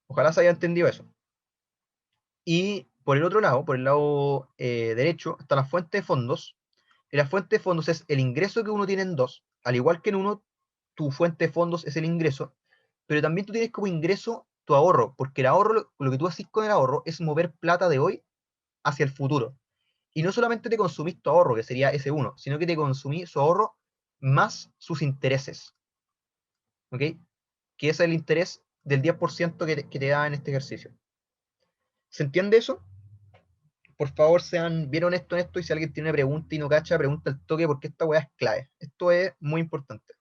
Ojalá se haya entendido eso. Y por el otro lado, por el lado derecho, está la fuente de fondos. Y la fuente de fondos es el ingreso que uno tiene en 2. Al igual que en 1, tu fuente de fondos es el ingreso, pero también tú tienes como ingreso tu ahorro, porque el ahorro, lo que tú haces con el ahorro es mover plata de hoy hacia el futuro. Y no solamente te consumís tu ahorro, que sería ese 1, sino que te consumís su ahorro más sus intereses. ¿Ok? Que es el interés del 10% que te da en este ejercicio. ¿Se entiende eso? Por favor, sean bien honestos en esto, y si alguien tiene una pregunta y no cacha, pregunta al toque, porque esta weá es clave. Esto es muy importante.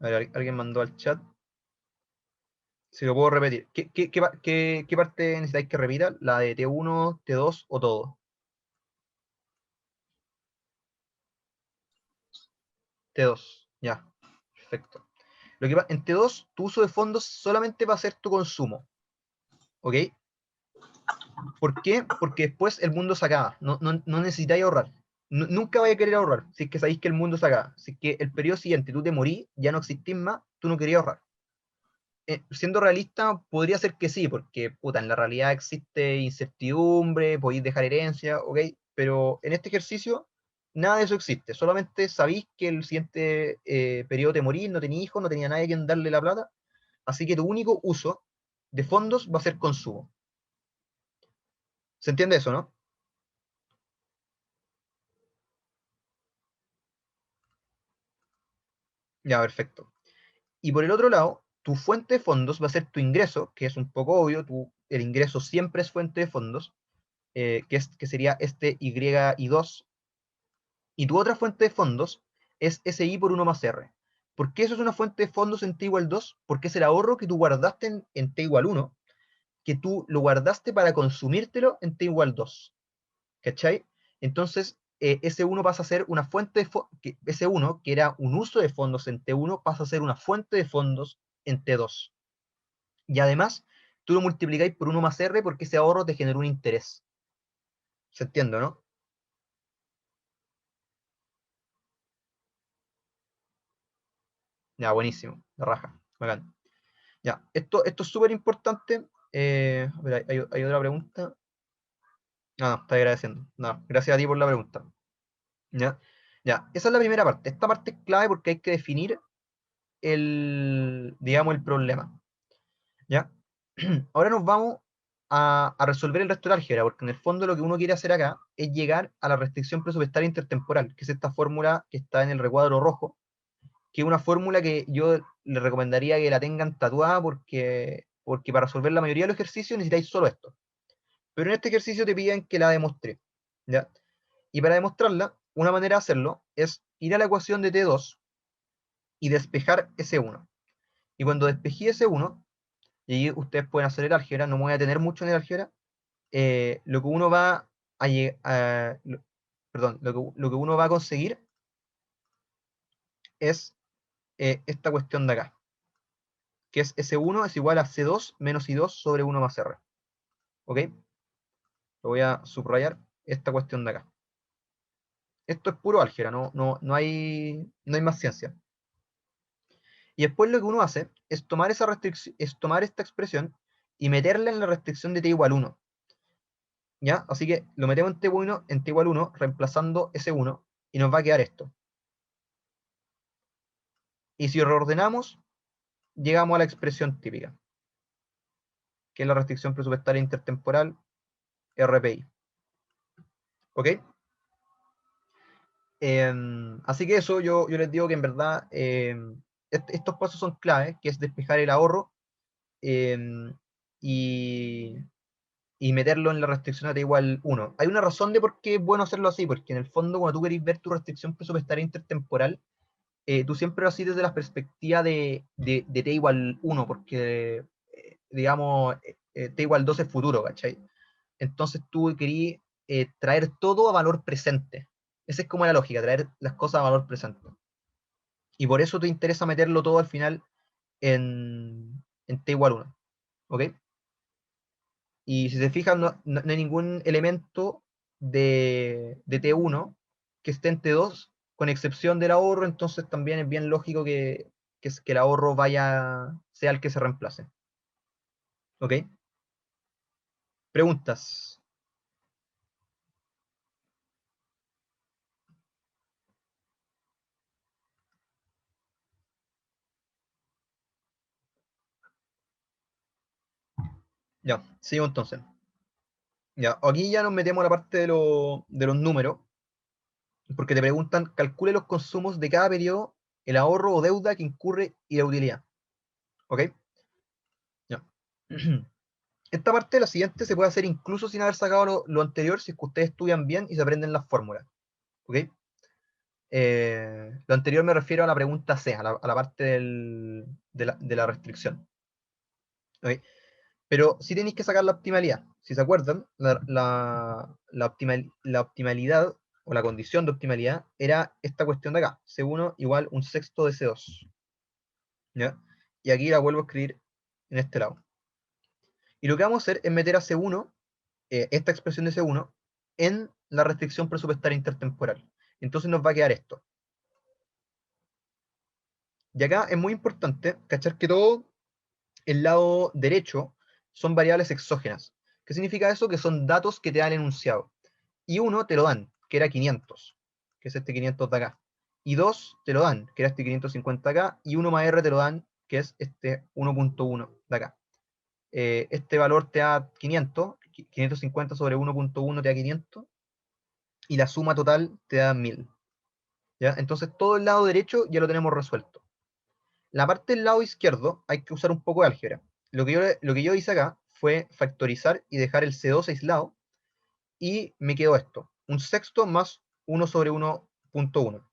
A ver, alguien mandó al chat. Si lo puedo repetir. ¿Qué parte necesitáis que repita? ¿La de T1, T2 o todo? T2, ya. Perfecto. En T2, tu uso de fondos solamente va a ser tu consumo. ¿Ok? ¿Por qué? Porque después el mundo se acaba. No necesitáis ahorrar. Nunca vais a querer ahorrar si es que sabéis que el mundo se acaba. Si es que el periodo siguiente tú te morís, ya no existís más, tú no querías ahorrar. Siendo realista, podría ser que sí, porque puta, en la realidad existe incertidumbre, podéis dejar herencia, ¿ok? Pero en este ejercicio, nada de eso existe. Solamente sabéis que el siguiente periodo te morís, no tenías hijos, no tenía nadie a quien darle la plata, así que tu único uso de fondos va a ser consumo. ¿Se entiende eso, no? Ya, perfecto. Y por el otro lado, tu fuente de fondos va a ser tu ingreso, que es un poco obvio, el ingreso siempre es fuente de fondos, que sería este Y2, y tu otra fuente de fondos es SI por 1 más R. ¿Por qué eso es una fuente de fondos en T igual 2? Porque es el ahorro que tú guardaste en T igual 1, que tú lo guardaste para consumírtelo en T igual 2. ¿Cachai? Entonces, S1 pasa a ser una fuente de fondos, S1, que era un uso de fondos en T1, pasa a ser una fuente de fondos en T2. Y además, tú lo multiplicáis por 1 más R porque ese ahorro te genera un interés. ¿Se entiende, no? Ya, buenísimo. La raja. Bacán. Ya, esto es súper importante. A ver, hay otra pregunta. No, está agradeciendo. No, gracias a ti por la pregunta. Ya, ya, esa es la primera parte. Esta parte es clave porque hay que definir digamos, el problema. ¿Ya? Ahora nos vamos a resolver el resto de la álgebra, porque en el fondo lo que uno quiere hacer acá es llegar a la restricción presupuestaria intertemporal, que es esta fórmula que está en el recuadro rojo, que es una fórmula que yo le recomendaría que la tengan tatuada, porque para resolver la mayoría de los ejercicios necesitáis solo esto. Pero en este ejercicio te piden que la demostré. ¿Ya? Y para demostrarla, una manera de hacerlo es ir a la ecuación de T2 y despejar S1. Y cuando despejé S1, y ahí ustedes pueden hacer el álgebra, no me voy a detener mucho en el álgebra, lo que uno va a, perdón, lo que uno va a conseguir es esta cuestión de acá. que es S1 es igual a C2 menos I2 sobre 1 más R. ¿Ok? Lo voy a subrayar esta cuestión de acá. Esto es puro álgebra, no hay más ciencia. Y después lo que uno hace es tomar esa restricción, es tomar esta expresión y meterla en la restricción de t igual 1. ¿Ya? Así que lo metemos en t igual 1, reemplazando ese 1, y nos va a quedar esto. Y si reordenamos, llegamos a la expresión típica, que es la restricción presupuestaria intertemporal, RPI. ¿Ok? Así que eso yo les digo que en verdad estos pasos son claves, que es despejar el ahorro y meterlo en la restricción a t igual 1. Hay una razón de por qué es bueno hacerlo así, porque en el fondo cuando tú querés ver tu restricción presupuestaria intertemporal, tú siempre lo haces desde la perspectiva de t igual 1, porque digamos t igual 2 es futuro, ¿cachai? Entonces tú querías traer todo a valor presente. Esa es como la lógica, traer las cosas a valor presente. Y por eso te interesa meterlo todo al final en t igual 1. ¿Ok? Y si se fijan, no hay ningún elemento de T1 que esté en T2, con excepción del ahorro, entonces también es bien lógico que el ahorro sea el que se reemplace. ¿Ok? Preguntas. Ya, sigo entonces. Ya, aquí ya nos metemos a la parte de los números, porque te preguntan, calcule los consumos de cada periodo, el ahorro o deuda que incurre y la utilidad. ¿Ok? Ya. Esta parte, la siguiente, se puede hacer incluso sin haber sacado lo anterior, si es que ustedes estudian bien y se aprenden las fórmulas. ¿Ok? Lo anterior me refiero a la pregunta C, a la parte de la restricción. ¿Ok? Pero sí tenéis que sacar la optimalidad. Si se acuerdan, la optimalidad o la condición de optimalidad era esta cuestión de acá, C1 igual un sexto de C2. ¿Ya? Y aquí la vuelvo a escribir en este lado. Y lo que vamos a hacer es meter a C1, esta expresión de C1, en la restricción presupuestaria intertemporal. Entonces nos va a quedar esto. Y acá es muy importante cachar que todo el lado derecho son variables exógenas. ¿Qué significa eso? Que son datos que te dan el enunciado. Y uno te lo dan, que era 500, que es este 500 de acá. Y 2 te lo dan, que era este 550 acá. Y 1 más R te lo dan, que es este 1.1 de acá. Este valor te da 500, 550 sobre 1.1 te da 500. Y la suma total te da 1000. ¿Ya? Entonces todo el lado derecho ya lo tenemos resuelto. La parte del lado izquierdo hay que usar un poco de álgebra. Lo que yo hice acá fue factorizar y dejar el C2 aislado, y me quedó esto, un sexto más 1 sobre 1.1.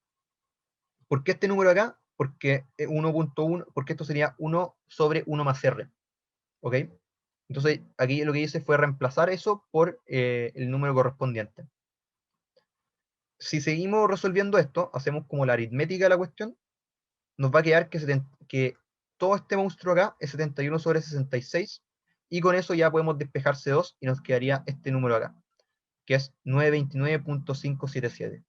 ¿Por qué este número acá? Porque 1.1, porque esto sería 1 sobre 1 más R. ¿Ok? Entonces aquí lo que hice fue reemplazar eso por el número correspondiente. Si seguimos resolviendo esto, hacemos como la aritmética de la cuestión, nos va a quedar que todo este monstruo acá es 71 sobre 66, y con eso ya podemos despejar C2 y nos quedaría este número acá, que es 929.577.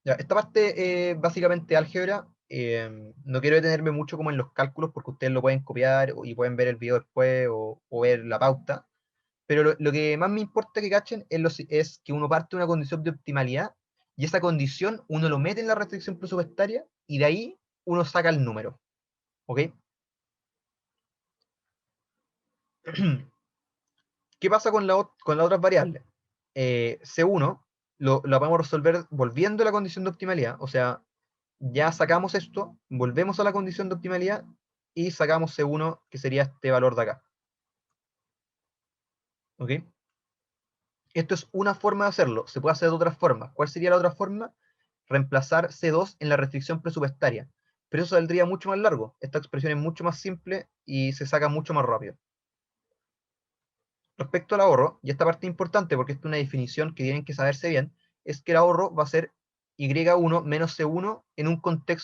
Ya, esta parte es básicamente álgebra. No quiero detenerme mucho como en los cálculos, porque ustedes lo pueden copiar y pueden ver el video después o ver la pauta. Pero lo que más me importa que cachen es que uno parte de una condición de optimalidad, y esa condición uno lo mete en la restricción presupuestaria, y de ahí uno saca el número. ¿Ok? ¿Qué pasa con las otras variables? C1 lo podemos resolver volviendo a la condición de optimalidad. O sea, ya sacamos esto, volvemos a la condición de optimalidad y sacamos C1, que sería este valor de acá. ¿Ok? Esto es una forma de hacerlo. Se puede hacer de otras formas. ¿Cuál sería la otra forma? Reemplazar C2 en la restricción presupuestaria. Pero eso saldría mucho más largo. Esta expresión es mucho más simple y se saca mucho más rápido. Respecto al ahorro, y esta parte es importante porque esta es una definición que tienen que saberse bien, es que el ahorro va a ser Y1 menos C1 en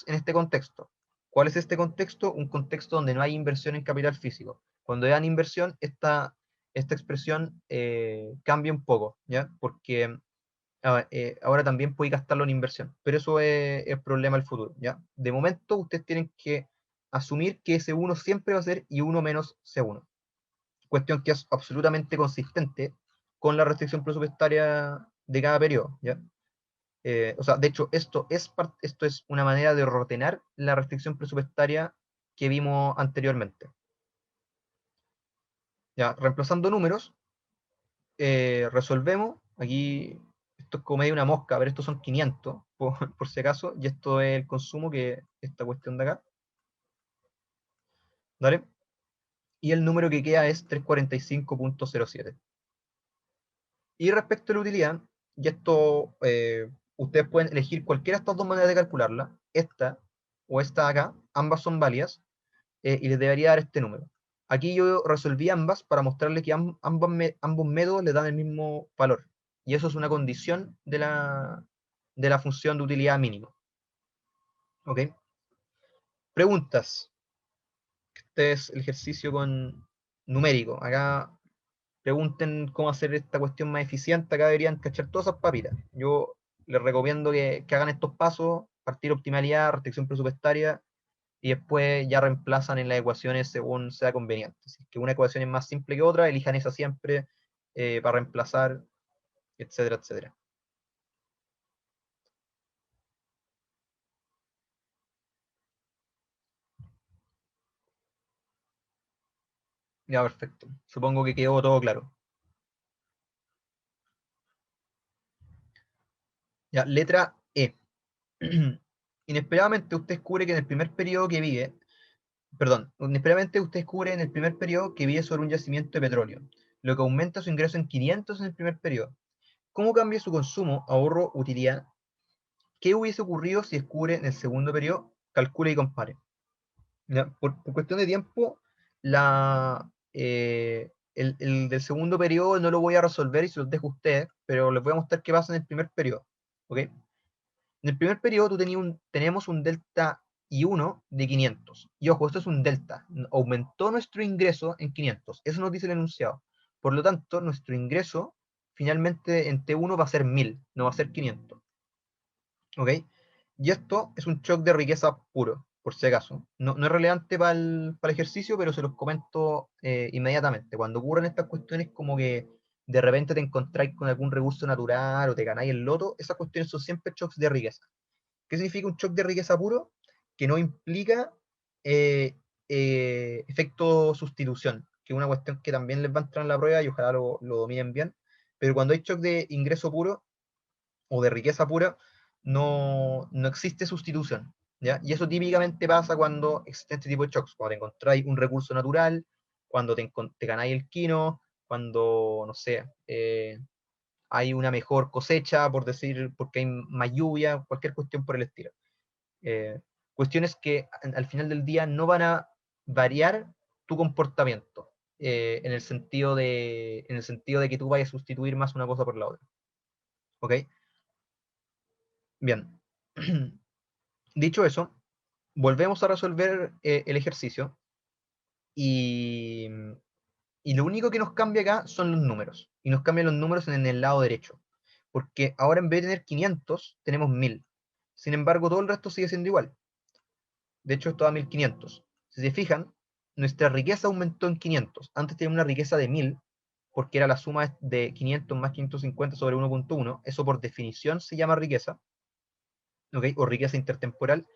este contexto. ¿Cuál es este contexto? Un contexto donde no hay inversión en capital físico. Cuando hayan inversión, esta expresión cambia un poco, ¿ya? Porque ahora también puede gastarlo en inversión, pero eso es el problema del futuro, ¿ya? De momento, ustedes tienen que asumir que ese 1 siempre va a ser I1 menos C1. Cuestión que es absolutamente consistente con la restricción presupuestaria de cada periodo, ¿ya? O sea, de hecho, esto es una manera de ordenar la restricción presupuestaria que vimos anteriormente. Ya, reemplazando números, resolvemos. Aquí, esto es como medio una mosca, pero estos son 500, por si acaso, y esto es el consumo, que es esta cuestión de acá. ¿Vale? Y el número que queda es 345.07. Y respecto a la utilidad, y esto ustedes pueden elegir cualquiera de estas dos maneras de calcularla, esta o esta de acá, ambas son válidas, y les debería dar este número. Aquí yo resolví ambas para mostrarles que ambos métodos le dan el mismo valor, y eso es una condición de la función de utilidad mínima. ¿Ok? Preguntas. Este es el ejercicio numérico. Acá pregunten cómo hacer esta cuestión más eficiente. Acá deberían cachar todas esas papitas. Yo les recomiendo que hagan estos pasos: partir optimalidad, restricción presupuestaria, y después ya reemplazan en las ecuaciones según sea conveniente. Si es que una ecuación es más simple que otra, elijan esa siempre para reemplazar, etcétera, etcétera. Ya, perfecto. Supongo que quedó todo claro. Ya, letra E. Inesperadamente usted descubre que en el primer periodo que vive, inesperadamente usted descubre en el primer periodo que vive sobre un yacimiento de petróleo, lo que aumenta su ingreso en 500 en el primer periodo. ¿Cómo cambia su consumo, ahorro, utilidad? ¿Qué hubiese ocurrido si descubre en el segundo periodo? Calcule y compare. Ya, por cuestión de tiempo, el del segundo periodo no lo voy a resolver y se los dejo a ustedes, pero les voy a mostrar qué pasa en el primer periodo. ¿Ok? En el primer periodo tenemos un delta I1 de 500. Y ojo, esto es un delta. Aumentó nuestro ingreso en 500. Eso nos dice el enunciado. Por lo tanto, nuestro ingreso finalmente en T1 va a ser 1000, no va a ser 500. ¿Ok? Y esto es un shock de riqueza puro, por si acaso. No es relevante para el ejercicio, pero se los comento inmediatamente. Cuando ocurren estas cuestiones, como que de repente te encontráis con algún recurso natural o te ganáis el loto, esas cuestiones son siempre shocks de riqueza. ¿Qué significa un shock de riqueza puro? Que no implica efecto sustitución, que es una cuestión que también les va a entrar en la prueba y ojalá lo dominen bien. Pero cuando hay shock de ingreso puro o de riqueza pura, no existe sustitución, ¿ya? Y eso típicamente pasa cuando existe este tipo de shocks, cuando te encontráis un recurso natural, cuando te ganáis el quino, cuando, no sé, hay una mejor cosecha, por decir, porque hay más lluvia, cualquier cuestión por el estilo. Cuestiones que al final del día no van a variar tu comportamiento, en el sentido de que tú vayas a sustituir más una cosa por la otra. ¿Ok? Bien. Dicho eso, volvemos a resolver el ejercicio y lo único que nos cambia acá son los números. Y nos cambian los números en el lado derecho. Porque ahora en vez de tener 500, tenemos 1000. Sin embargo, todo el resto sigue siendo igual. De hecho, esto da 1500. Si se fijan, nuestra riqueza aumentó en 500. Antes teníamos una riqueza de 1000, porque era la suma de 500 más 550 sobre 1.1. Eso por definición se llama riqueza. ¿Ok? O riqueza intertemporal.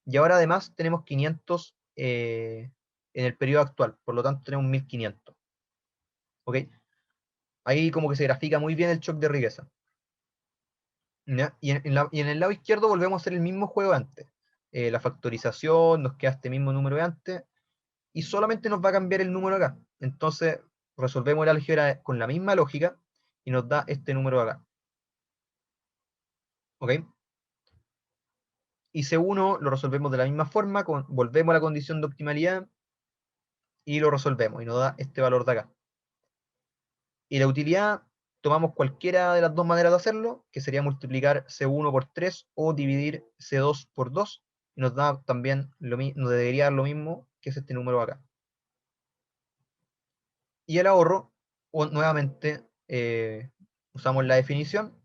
Y ahora además tenemos 500 en el periodo actual, por lo tanto tenemos 1500. ¿Ok? Ahí como que se grafica muy bien el shock de riqueza. ¿Ya? Y en el lado izquierdo volvemos a hacer el mismo juego de antes. La factorización, nos queda este mismo número de antes, y solamente nos va a cambiar el número acá. Entonces resolvemos el álgebra con la misma lógica y nos da este número acá. ¿Ok? Y C1 lo resolvemos de la misma forma, volvemos a la condición de optimalidad y lo resolvemos y nos da este valor de acá. Y la utilidad, tomamos cualquiera de las dos maneras de hacerlo, que sería multiplicar C1 por 3 o dividir C2 por 2, y nos da también, nos debería dar lo mismo que es este número acá. Y el ahorro, nuevamente, usamos la definición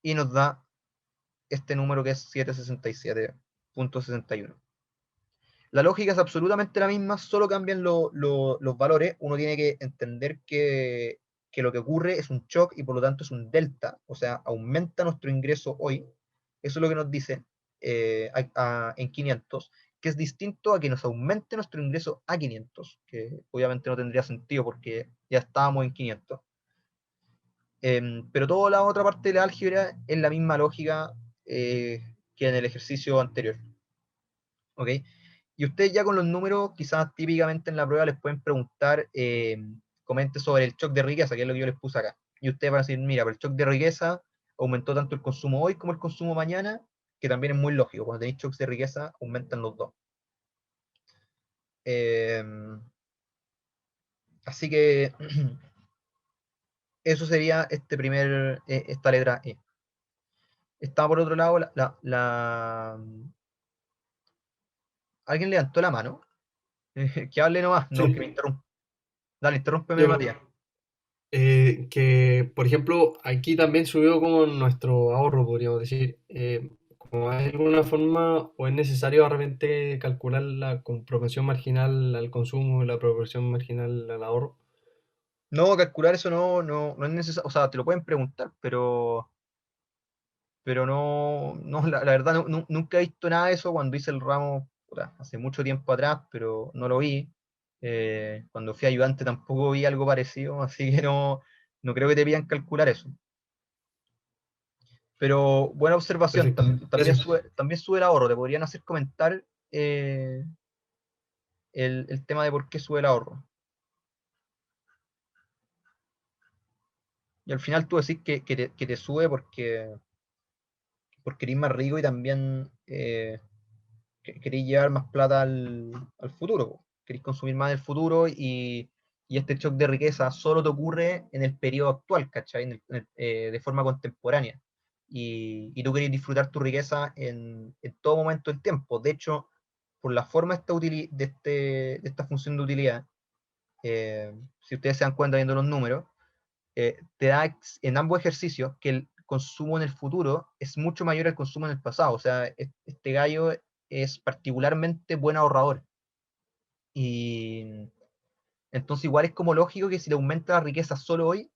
y nos da este número que es 767.61. La lógica es absolutamente la misma, solo cambian los valores. Uno tiene que entender que lo que ocurre es un shock y por lo tanto es un delta, o sea, aumenta nuestro ingreso hoy. Eso es lo que nos dice en 500, que es distinto a que nos aumente nuestro ingreso a 500, que obviamente no tendría sentido porque ya estábamos en 500. Pero toda la otra parte de la álgebra es la misma lógica que en el ejercicio anterior. ¿Ok? Y ustedes ya con los números, quizás típicamente en la prueba les pueden preguntar, comenten sobre el shock de riqueza, que es lo que yo les puse acá. Y ustedes van a decir, mira, pero el shock de riqueza aumentó tanto el consumo hoy como el consumo mañana, que también es muy lógico. Cuando tenéis shocks de riqueza, aumentan los dos. Así que eso sería esta letra E. Está por otro lado ¿Alguien levantó la mano? Que hable nomás, no, Sí. que me interrumpa. Dale, interrúmpeme, Yo- Matías. que, por ejemplo, aquí también subió como nuestro ahorro, podríamos decir. Como hay alguna forma, o es necesario de repente calcular la proporción marginal al consumo y la proporción marginal al ahorro. No, calcular eso no es necesario. O sea, te lo pueden preguntar, pero no, la verdad nunca he visto nada de eso cuando hice el ramo, puta, hace mucho tiempo atrás, pero no lo vi. Cuando fui ayudante tampoco vi algo parecido, así que no creo que te pidan calcular eso. Pero buena observación, Perfecto. también Gracias. también sube el ahorro. Te podrían hacer comentar el tema de por qué sube el ahorro. Y al final tú decís que te sube porque eres más rico y también queréis llevar más plata al futuro, po. Queréis consumir más del futuro y este shock de riqueza solo te ocurre en el periodo actual, ¿cachai? De forma contemporánea. Y tú queréis disfrutar tu riqueza en todo momento del tiempo. De hecho, por la forma de esta función de utilidad, si ustedes se dan cuenta viendo los números, te da en ambos ejercicios que el consumo en el futuro es mucho mayor al consumo en el pasado. O sea, este gallo es particularmente buen ahorrador. Y entonces igual es como lógico que si le aumenta la riqueza solo hoy,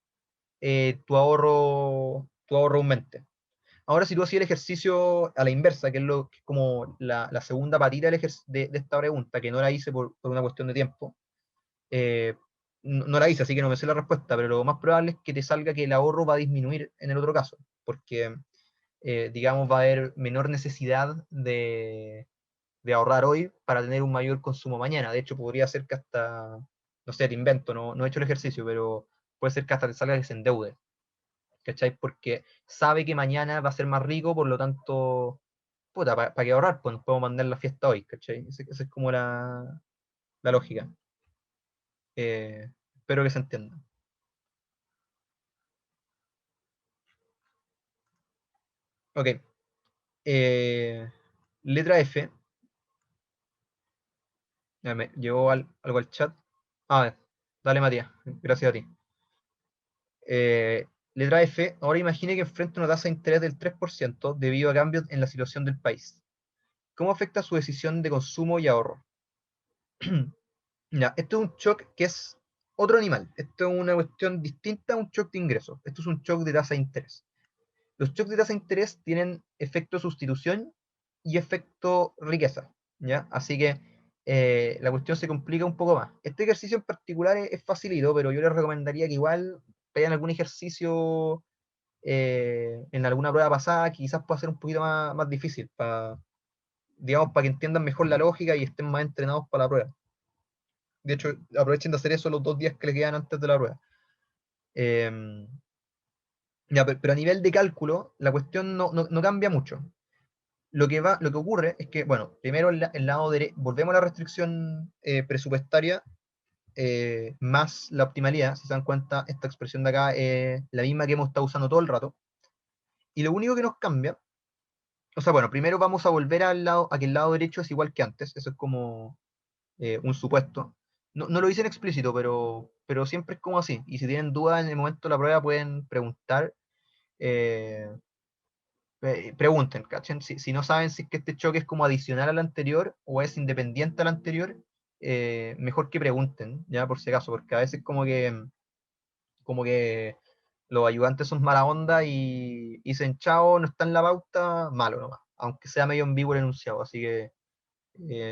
tu ahorro aumente. Ahora, si tú hacías el ejercicio a la inversa, que es como la segunda patita de esta pregunta, que no la hice por una cuestión de tiempo, no la hice, así que no me sé la respuesta, pero lo más probable es que te salga que el ahorro va a disminuir en el otro caso, porque, digamos, va a haber menor necesidad de ahorrar hoy para tener un mayor consumo mañana. De hecho, podría ser que hasta, no sé, te invento, no he hecho el ejercicio, pero puede ser que hasta te salga que se endeude, ¿cachai? Porque sabe que mañana va a ser más rico, por lo tanto, puta, ¿para qué ahorrar? Pues nos podemos mandar la fiesta hoy, ¿cachai? Esa es como la lógica. Espero que se entienda. Ok. Letra F. Ya me llegó algo al chat. Dale, Matías. Gracias a ti. Letra F. Ahora imagine que enfrenta una tasa de interés del 3% debido a cambios en la situación del país. ¿Cómo afecta su decisión de consumo y ahorro? Ya, esto es un shock que es otro animal. Esto es una cuestión distinta a un shock de ingresos. Esto es un shock de tasa de interés. Los shocks de tasa de interés tienen efecto sustitución y efecto riqueza, ¿ya? Así que la cuestión se complica un poco más. Este ejercicio en particular es facilito, pero yo les recomendaría que igual vean algún ejercicio en alguna prueba pasada, que quizás pueda ser un poquito más difícil, digamos, para que entiendan mejor la lógica y estén más entrenados para la prueba. De hecho, aprovechen de hacer eso los 2 días que les quedan antes de la prueba. Ya, pero a nivel de cálculo, la cuestión no cambia mucho. Lo que ocurre es que, bueno, primero el lado derecho, volvemos a la restricción presupuestaria más la optimalidad. Si se dan cuenta, esta expresión de acá es la misma que hemos estado usando todo el rato. Y lo único que nos cambia O sea, bueno, primero vamos a volver a que el lado derecho es igual que antes. Eso es como un supuesto. No lo dicen explícito, pero siempre es como así. Y si tienen dudas en el momento de la prueba pueden preguntar. eh, Pregunten, ¿cachan? Si no saben si es que este choque es como adicional al anterior o es independiente al anterior, mejor que pregunten, ya por si acaso, porque a veces como que los ayudantes son mala onda y dicen, chao, no está en la pauta, malo nomás, aunque sea medio ambiguo el enunciado, así que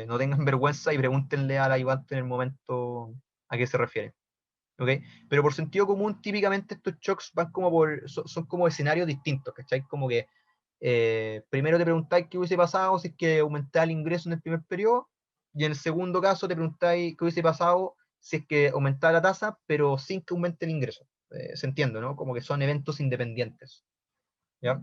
no tengan vergüenza y pregúntenle al ayudante en el momento a qué se refiere. ¿Ok? Pero por sentido común, típicamente estos shocks van como son como escenarios distintos, ¿cachai? Como que primero te preguntáis qué hubiese pasado si es que aumentaba el ingreso en el primer periodo, y en el segundo caso te preguntáis qué hubiese pasado si es que aumentaba la tasa, pero sin que aumente el ingreso. Se entiende, ¿no? Como que son eventos independientes. ¿Ya?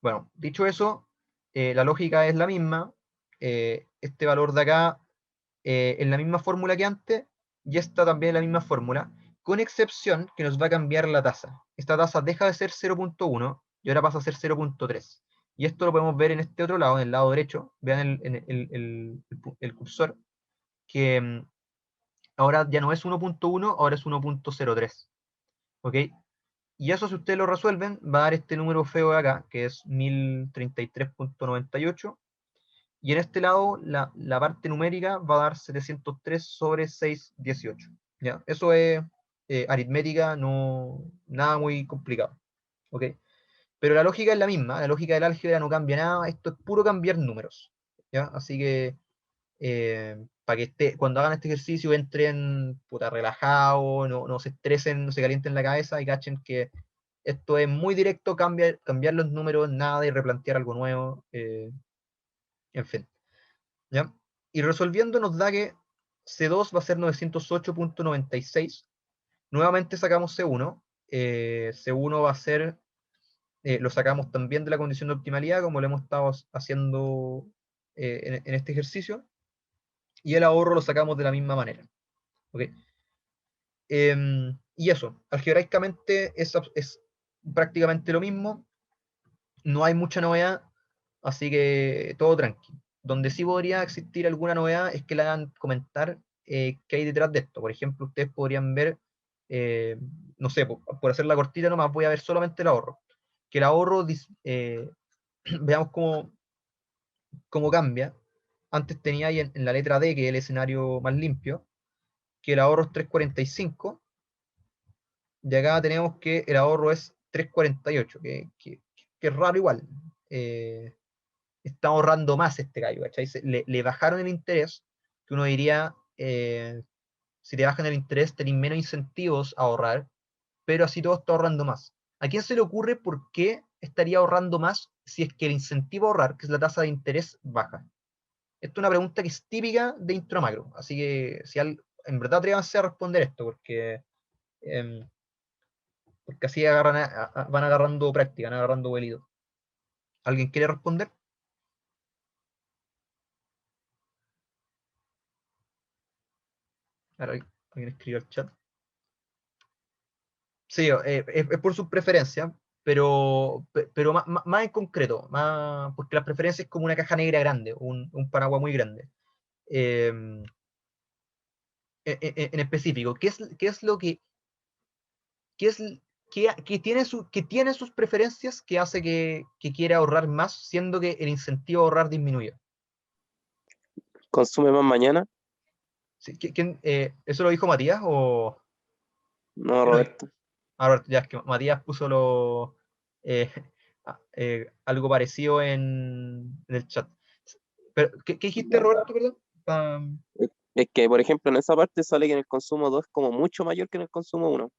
Bueno, dicho eso, la lógica es la misma. Este valor de acá en la misma fórmula que antes, y esta también es la misma fórmula, con excepción que nos va a cambiar la tasa. Esta tasa deja de ser 0.1 y ahora pasa a ser 0.3. Y esto lo podemos ver en este otro lado, en el lado derecho. Vean el cursor, que ahora ya no es 1.1, ahora es 1.03. ¿Ok? Y eso, si ustedes lo resuelven, va a dar este número feo de acá, que es 1033.98. Y en este lado, la parte numérica va a dar 703 sobre 618. ¿Ya? Eso es aritmética, no, nada muy complicado. ¿Ok? Pero la lógica es la misma, la lógica del álgebra no cambia nada, esto es puro cambiar números. ¿Ya? Así que para que cuando hagan este ejercicio entren puta, relajados, no se estresen, no se calienten la cabeza y cachen que esto es muy directo, cambiar los números, nada de replantear algo nuevo. En fin. ¿Ya? Y resolviendo nos da que C2 va a ser 908.96. Nuevamente sacamos C1. C1 va a ser, lo sacamos también de la condición de optimalidad, como lo hemos estado haciendo en este ejercicio. Y el ahorro lo sacamos de la misma manera. ¿Ok? Y eso, algebraicamente es prácticamente lo mismo. No hay mucha novedad, así que todo tranqui. Donde sí podría existir alguna novedad es que le hagan comentar qué hay detrás de esto. Por ejemplo, ustedes podrían ver, eh, no sé, por hacer la cortita nomás voy a ver solamente el ahorro. Que el ahorro, veamos cómo cambia. Antes tenía ahí en la letra D, que es el escenario más limpio, que el ahorro es 3.45, y acá tenemos que el ahorro es 3.48, que es raro igual. Está ahorrando más este gallo, ¿cachai? Le bajaron el interés, que uno diría, si te bajan el interés, tenés menos incentivos a ahorrar, pero así todo está ahorrando más. ¿A quién se le ocurre por qué estaría ahorrando más si es que el incentivo a ahorrar, que es la tasa de interés, baja? Esta es una pregunta que es típica de intro macro, así que si en verdad atrévanse a responder esto, em, porque así van agarrando práctica, van agarrando vuelito. ¿Alguien quiere responder? A ver, alguien escribió el chat. Sí, es por sus preferencias, pero más en concreto, porque las preferencias es como una caja negra grande, un paraguas muy grande. En específico, ¿qué es lo qué es, que tiene sus preferencias que hace que quiera ahorrar más, siendo que el incentivo a ahorrar disminuye? ¿Consume más mañana? Sí, ¿eso lo dijo Matías o...? No, ¿Quién lo dijo? Roberto. Roberto, ya es que Matías puso eh, algo parecido en el chat. Pero, ¿qué dijiste, Roberto, perdón? Es que, por ejemplo, en esa parte sale que en el consumo 2 es como mucho mayor que en el consumo 1. O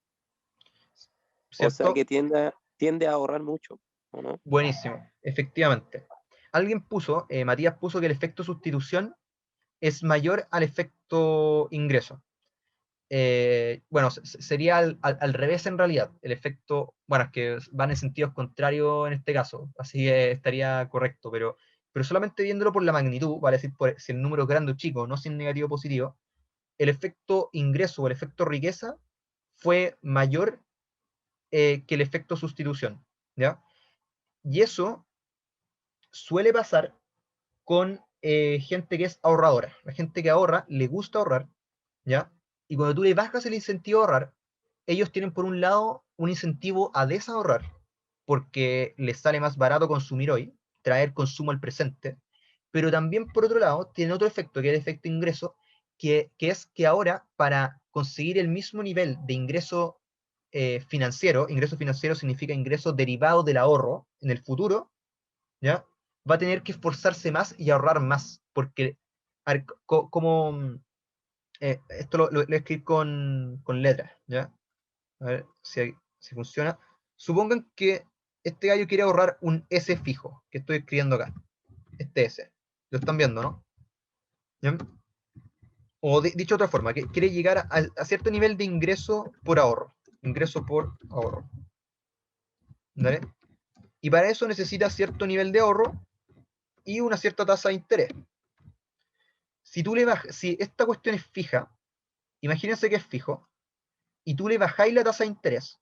sea ¿Cierto? que tiende a ahorrar mucho, ¿o no? Buenísimo, efectivamente. Alguien puso, Matías puso que el efecto sustitución es mayor al efecto ingreso. Bueno, sería al revés en realidad. El efecto, bueno, es que van en sentidos contrarios en este caso, así que estaría correcto, pero solamente viéndolo por la magnitud, vale decir, si el número es grande o chico, no si es negativo o positivo, el efecto ingreso o el efecto riqueza fue mayor que el efecto sustitución, ¿ya? Y eso suele pasar con gente que es ahorradora. La gente que ahorra, le gusta ahorrar, ¿ya? Y cuando tú le bajas el incentivo a ahorrar, ellos tienen por un lado un incentivo a desahorrar, porque les sale más barato consumir hoy, traer consumo al presente, pero también por otro lado tiene otro efecto, que es el efecto ingreso, que es que ahora para conseguir el mismo nivel de ingreso ingreso financiero significa ingreso derivado del ahorro en el futuro, ¿ya? Va a tener que esforzarse más y ahorrar más, porque a ver, como esto lo voy a escribir con letras, ¿ya? A ver si funciona. Supongan que este gallo quiere ahorrar un S fijo, que estoy escribiendo acá. Este S. Lo están viendo, ¿no? ¿Ya? O dicho de otra forma, que quiere llegar a cierto nivel de ingreso por ahorro. Ingreso por ahorro. ¿Vale? Y para eso necesita cierto nivel de ahorro y una cierta tasa de interés. Si tú le bajas, si esta cuestión es fija, imagínense que es fijo, y tú le bajáis la tasa de interés,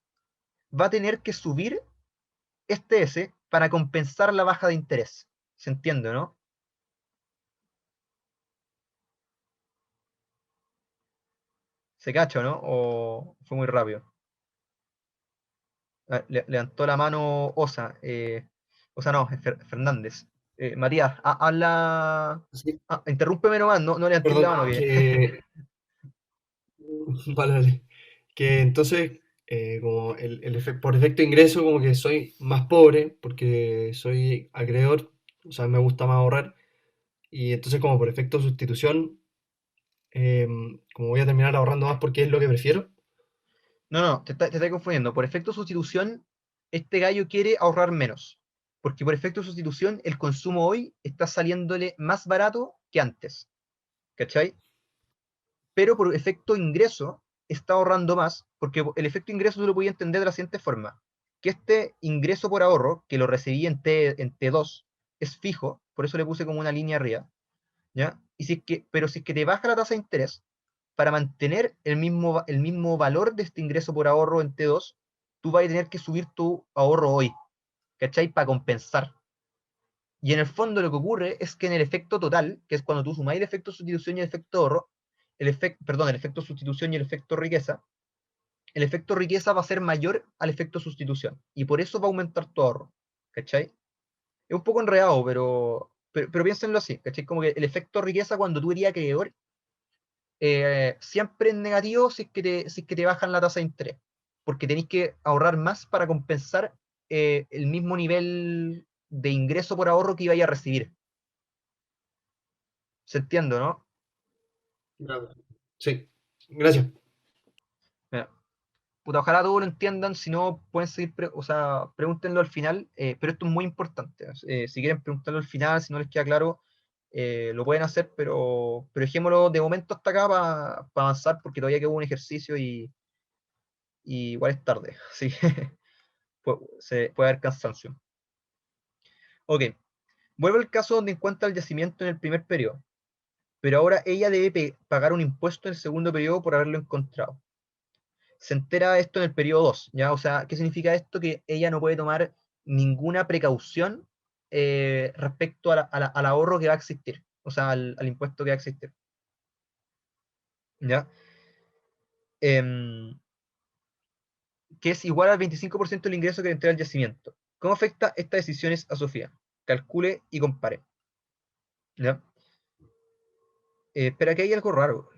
va a tener que subir este S para compensar la baja de interés. ¿Se entiende, no? ¿Se cacha, no? ¿O fue muy rápido? Levantó la mano Osa. Osa no, es Fernández. Matías, habla. Sí, Interrúmpeme nomás, no levanté la perdón, mano. que... Vale, vale. Que entonces, como por efecto ingreso, como que soy más pobre, porque soy acreedor, o sea, me gusta más ahorrar, y entonces como por efecto sustitución, como voy a terminar ahorrando más porque es lo que prefiero. No, te estás confundiendo. Por efecto sustitución, este gallo quiere ahorrar menos. Porque por efecto sustitución, el consumo hoy está saliéndole más barato que antes. ¿Cachai? Pero por efecto ingreso está ahorrando más, porque el efecto ingreso tú lo podías entender de la siguiente forma, que este ingreso por ahorro, que lo recibí en T2, es fijo, por eso le puse como una línea arriba, ¿ya? Pero si es que te baja la tasa de interés, para mantener el mismo valor de este ingreso por ahorro en T2, tú vas a tener que subir tu ahorro hoy, ¿cachai? Para compensar. Y en el fondo lo que ocurre es que en el efecto total, que es cuando tú sumáis el efecto sustitución y el efecto ahorro, el efecto sustitución y el efecto riqueza va a ser mayor al efecto sustitución. Y por eso va a aumentar tu ahorro. ¿Cachai? Es un poco enredado, pero piénsenlo así. ¿Cachai? Como que el efecto riqueza cuando tú eres acreedor, siempre es negativo si es que te bajan la tasa de interés. Porque tenéis que ahorrar más para compensar el mismo nivel de ingreso por ahorro que ibais a recibir. ¿Se entiende, no? Sí, gracias. Mira, puta, ojalá todos lo entiendan, si no pueden seguir, o sea, pregúntenlo al final, pero esto es muy importante. Si quieren preguntarlo al final, si no les queda claro, lo pueden hacer, pero dejémoslo de momento hasta acá para avanzar, porque todavía queda un ejercicio y igual es tarde, así que puede haber cansancio. Ok, vuelvo al caso donde encuentra el yacimiento en el primer periodo, pero ahora ella debe pagar un impuesto en el segundo periodo por haberlo encontrado. Se entera esto en el periodo 2, ¿ya? O sea, ¿qué significa esto? Que ella no puede tomar ninguna precaución respecto al ahorro que va a existir, o sea, al impuesto que va a existir, ¿ya? Em, que es igual al 25% del ingreso que le entrega el yacimiento. ¿Cómo afecta estas decisiones a Sofía? Calcule y compare, ¿ya? Espera, que hay algo raro.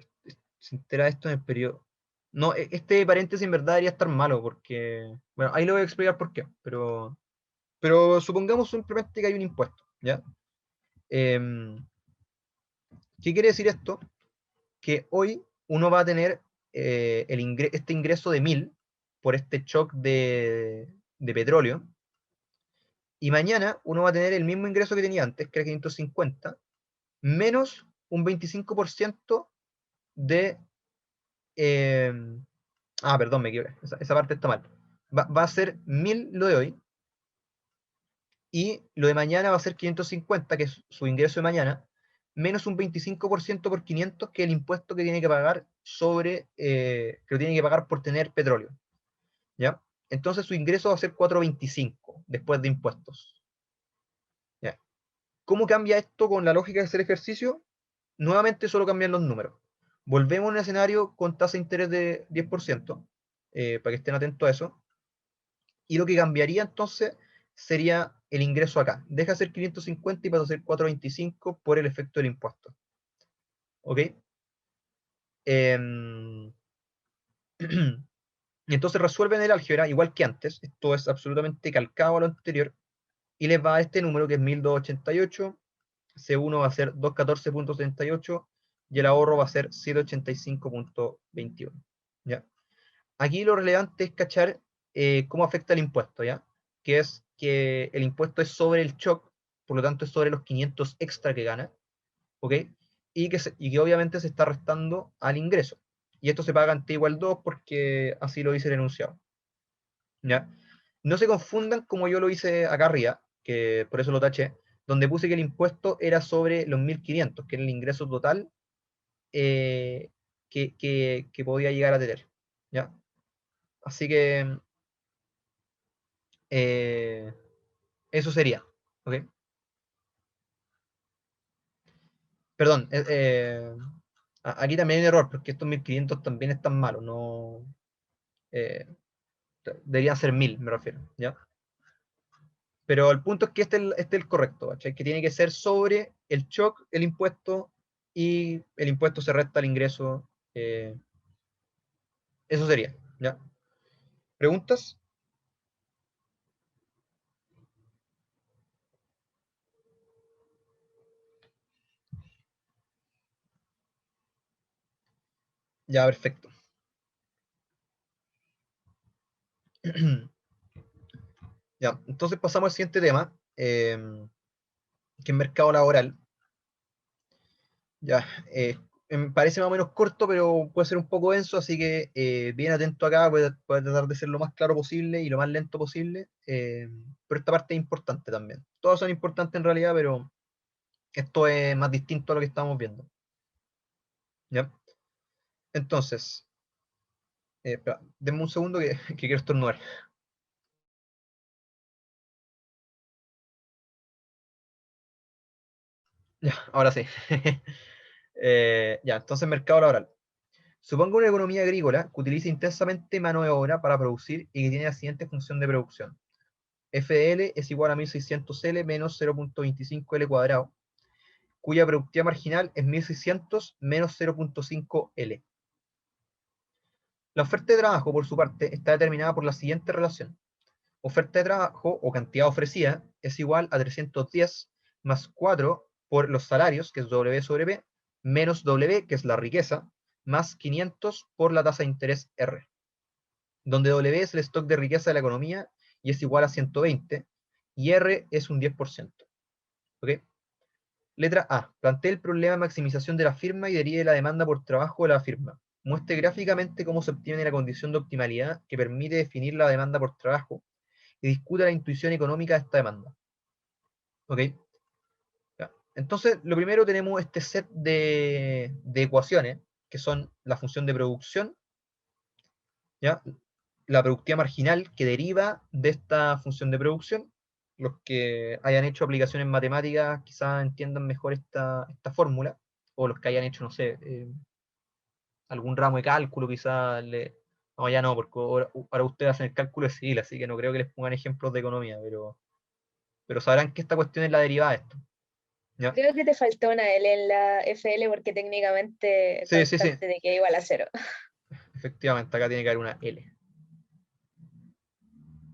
Se entera esto en el periodo. No, este paréntesis en verdad debería estar malo, porque, bueno, ahí lo voy a explicar por qué, pero supongamos simplemente que hay un impuesto, ¿ya? Em, ¿Qué quiere decir esto? Que hoy uno va a tener este ingreso de 1000 por este shock de petróleo, y mañana uno va a tener el mismo ingreso que tenía antes, que era 550, menos un 25% de... perdón, me equivoqué, esa parte está mal. Va a ser 1000 lo de hoy, y lo de mañana va a ser 550, que es su ingreso de mañana, menos un 25% por 500, que es el impuesto que tiene que pagar que lo tiene que pagar por tener petróleo, ¿ya? Entonces su ingreso va a ser 425 después de impuestos, ¿ya? ¿Cómo cambia esto con la lógica de hacer ejercicio? Nuevamente solo cambian los números. Volvemos a un escenario con tasa de interés de 10%, para que estén atentos a eso. Y lo que cambiaría entonces sería el ingreso acá. Deja de ser 550 y pasa a ser 425 por el efecto del impuesto. ¿Ok? Entonces resuelven el álgebra igual que antes. Esto es absolutamente calcado a lo anterior. Y les va a dar este número que es 1288. C1 va a ser 214.78 y el ahorro va a ser 785.21. ¿Ya? Aquí lo relevante es cachar cómo afecta el impuesto, ¿ya? Que es que el impuesto es sobre el shock, por lo tanto es sobre los 500 extra que gana, ¿ok? Y que obviamente se está restando al ingreso. Y esto se paga ante igual 2 porque así lo dice el enunciado. ¿Ya? No se confundan como yo lo hice acá arriba, que por eso lo taché, donde puse que el impuesto era sobre los 1.500, que era el ingreso total que podía llegar a tener. ¿Ya? Así que eso sería. ¿Ok? Perdón, aquí también hay un error, porque estos 1.500 también están malos, no, deberían ser 1.000, me refiero, ¿ya? Pero el punto es que este es el correcto, ¿cachai? Que tiene que ser sobre el shock, el impuesto, y el impuesto se resta al ingreso. Eso sería, ¿ya? ¿Preguntas? Ya, perfecto. Ya, entonces pasamos al siguiente tema, que es mercado laboral. Ya, me parece más o menos corto, pero puede ser un poco denso, así que bien atento acá, voy a tratar de ser lo más claro posible y lo más lento posible, pero esta parte es importante también. Todas son importantes en realidad, pero esto es más distinto a lo que estamos viendo. ¿Ya? Entonces, espera, denme un segundo que quiero estornudar. Ya, ahora sí. Ya, entonces mercado laboral. Supongo una economía agrícola que utiliza intensamente mano de obra para producir y que tiene la siguiente función de producción. FL es igual a 1600L menos 0.25L cuadrado, cuya productividad marginal es 1600 menos 0.5L. La oferta de trabajo, por su parte, está determinada por la siguiente relación. Oferta de trabajo o cantidad ofrecida es igual a 310 más 4 por los salarios, que es W sobre P, menos W, que es la riqueza, más 500 por la tasa de interés R, donde W es el stock de riqueza de la economía y es igual a 120, y R es un 10%. ¿Ok? Letra A. Plantee el problema de maximización de la firma y derive la demanda por trabajo de la firma. Muestre gráficamente cómo se obtiene la condición de optimalidad que permite definir la demanda por trabajo y discuta la intuición económica de esta demanda. ¿Ok? Ya. Entonces, lo primero tenemos este set de ecuaciones, que son la función de producción, ¿ya? La productividad marginal que deriva de esta función de producción. Los que hayan hecho aplicaciones matemáticas quizás entiendan mejor esta fórmula, o los que hayan hecho, no sé, algún ramo de cálculo quizás No, ya no, porque para ustedes hacen el cálculo de civil, así que no creo que les pongan ejemplos de economía, pero sabrán que esta cuestión es la derivada de esto. ¿Ya? Creo que te faltó una L en la FL porque técnicamente Sí, sí, sí. contaste de que igual a 0. Efectivamente, acá tiene que haber una L.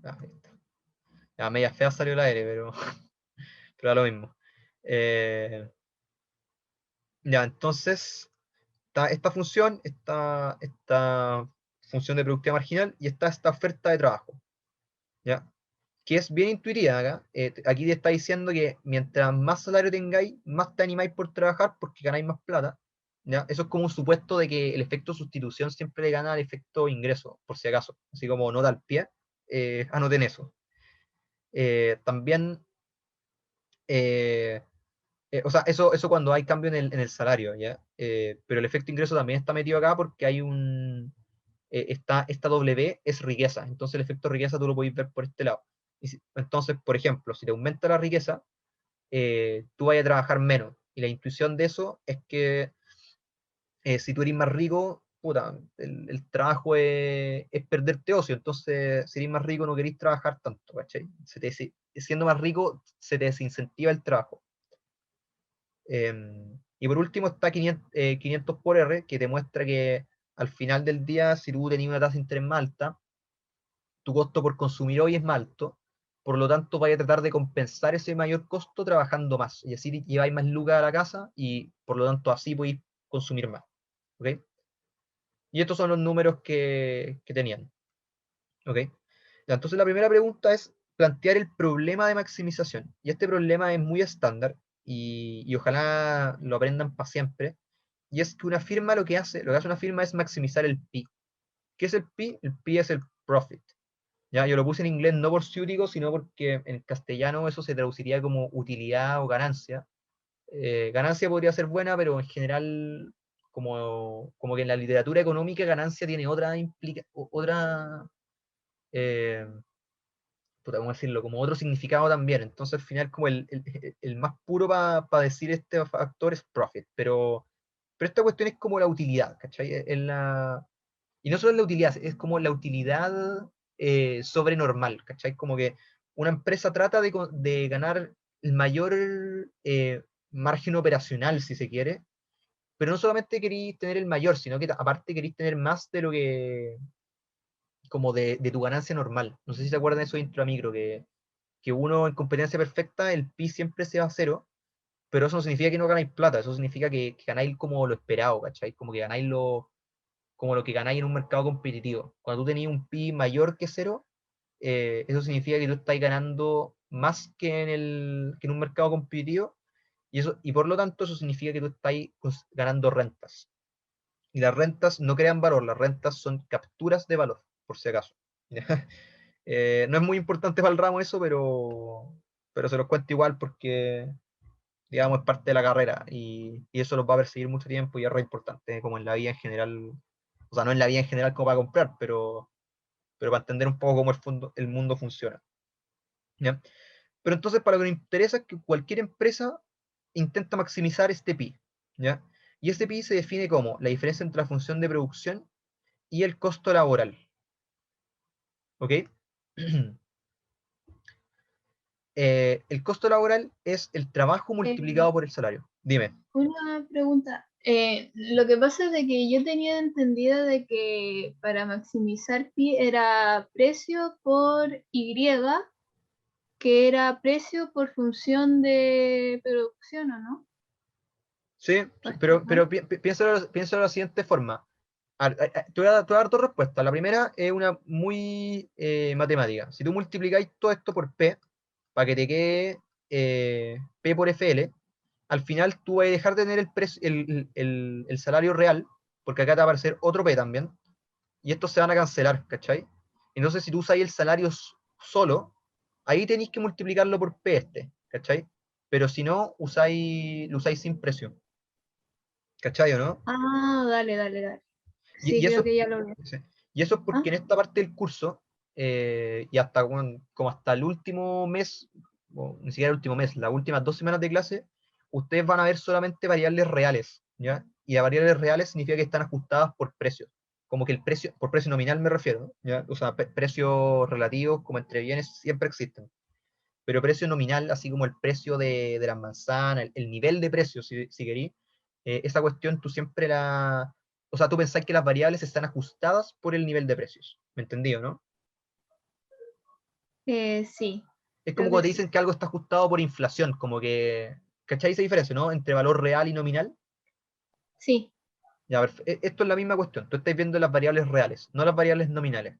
Ahí está. Ya, media fea salió la L, pero da lo mismo. Ya, entonces, está esta función, esta función de productividad marginal y está esta oferta de trabajo. ¿Ya? Que es bien intuitiva acá. Aquí te está diciendo que mientras más salario tengáis, más te animáis por trabajar porque ganáis más plata. ¿Ya? Eso es como un supuesto de que el efecto sustitución siempre le gana al efecto ingreso, por si acaso. Así como nota al pie, anoten eso. También, o sea, eso cuando hay cambio en el salario, ¿ya? Pero el efecto ingreso también está metido acá porque hay esta W es riqueza, entonces el efecto riqueza tú lo podéis ver por este lado. Entonces, por ejemplo, si te aumenta la riqueza, tú vayas a trabajar menos. Y la intuición de eso es que si tú eres más rico, puta, el trabajo es perderte ocio. Entonces, si eres más rico, no querés trabajar tanto, ¿cachai? Siendo más rico, se te desincentiva el trabajo. Y por último está 500 por R, que te muestra que al final del día, si tú tenías una tasa de interés más alta, tu costo por consumir hoy es más alto, por lo tanto vaya a tratar de compensar ese mayor costo trabajando más, y así lleváis más lucas a la casa, y por lo tanto así podéis consumir más. ¿Ok? Y estos son los números que tenían. ¿Ok? Ya, entonces la primera pregunta es plantear el problema de maximización. Y este problema es muy estándar, y ojalá lo aprendan para siempre. Y es que una firma lo que hace una firma es maximizar el PI. ¿Qué es el PI? El PI es el profit. ¿Ya? Yo lo puse en inglés no por ciútico, sino porque en castellano eso se traduciría como utilidad o ganancia. Ganancia podría ser buena, pero en general, como que en la literatura económica, ganancia tiene otra ¿cómo decirlo? Como otro significado también. Entonces, al final, como el más puro para decir este factor es profit. Pero esta cuestión es como la utilidad, ¿cachai? Y no solo la utilidad, es como la utilidad sobre normal, ¿cachai? Como que una empresa trata de ganar el mayor margen operacional, si se quiere, pero no solamente queréis tener el mayor, sino que aparte queréis tener más de lo que, como de tu ganancia normal. No sé si se acuerdan de eso de intramicro, que uno en competencia perfecta, el PI siempre se va a cero, pero eso no significa que no ganáis plata, eso significa que ganáis como lo esperado, ¿cachai? Como que ganáis como lo que ganáis en un mercado competitivo. Cuando tú tenías un PI mayor que cero, eso significa que tú estás ganando más que en un mercado competitivo, y por lo tanto eso significa que tú estás ganando rentas. Y las rentas no crean valor, las rentas son capturas de valor, por si acaso. No es muy importante para el ramo eso, pero se los cuento igual porque, digamos, es parte de la carrera, y eso los va a perseguir mucho tiempo y es re importante, como en la vida en general. O sea, no en la vida en general como para comprar, pero para entender un poco cómo el mundo funciona. ¿Ya? Pero entonces, para lo que nos interesa es que cualquier empresa intenta maximizar este PI. ¿Ya? Y este PI se define como la diferencia entre la función de producción y el costo laboral. ¿Ok? El costo laboral es el trabajo multiplicado por el salario. Dime. Una pregunta. Lo que pasa es de que yo tenía entendido de que para maximizar pi era precio por Y, que era precio por función de producción, ¿o no? Sí, pero piénsalo de la siguiente forma. Te voy a dar dos respuestas. La primera es una muy matemática. Si tú multiplicáis todo esto por P, para que te quede P por FL, al final tú vas a dejar de tener el salario real, porque acá te va a aparecer otro P también, y estos se van a cancelar, ¿cachai? Entonces, si tú usáis el salario solo, ahí tenéis que multiplicarlo por P ¿cachai? Pero si no, lo usáis sin precio. ¿Cachai o no? Ah, dale. Y, Sí, y creo eso, que ya lo vi. sí. Y eso es porque ¿Ah? en esta parte del curso, y hasta como hasta el último mes, o ni siquiera el último mes, las últimas 2 semanas de clase, ustedes van a ver solamente variables reales, ¿ya? Y a variables reales significa que están ajustadas por precios. Como que por precio nominal me refiero, ¿ya? O sea, precios relativos como entre bienes siempre existen. Pero precio nominal, así como el precio de las manzanas, el nivel de precio, si queréis, esa cuestión tú siempre o sea, tú pensás que las variables están ajustadas por el nivel de precios. ¿Me entendí, no? Sí, Es como creo cuando que te sí. dicen que algo está ajustado por inflación, como que, ¿cachai esa diferencia, no? Entre valor real y nominal. Sí. Ya, a ver, esto es la misma cuestión. Tú estás viendo las variables reales, no las variables nominales.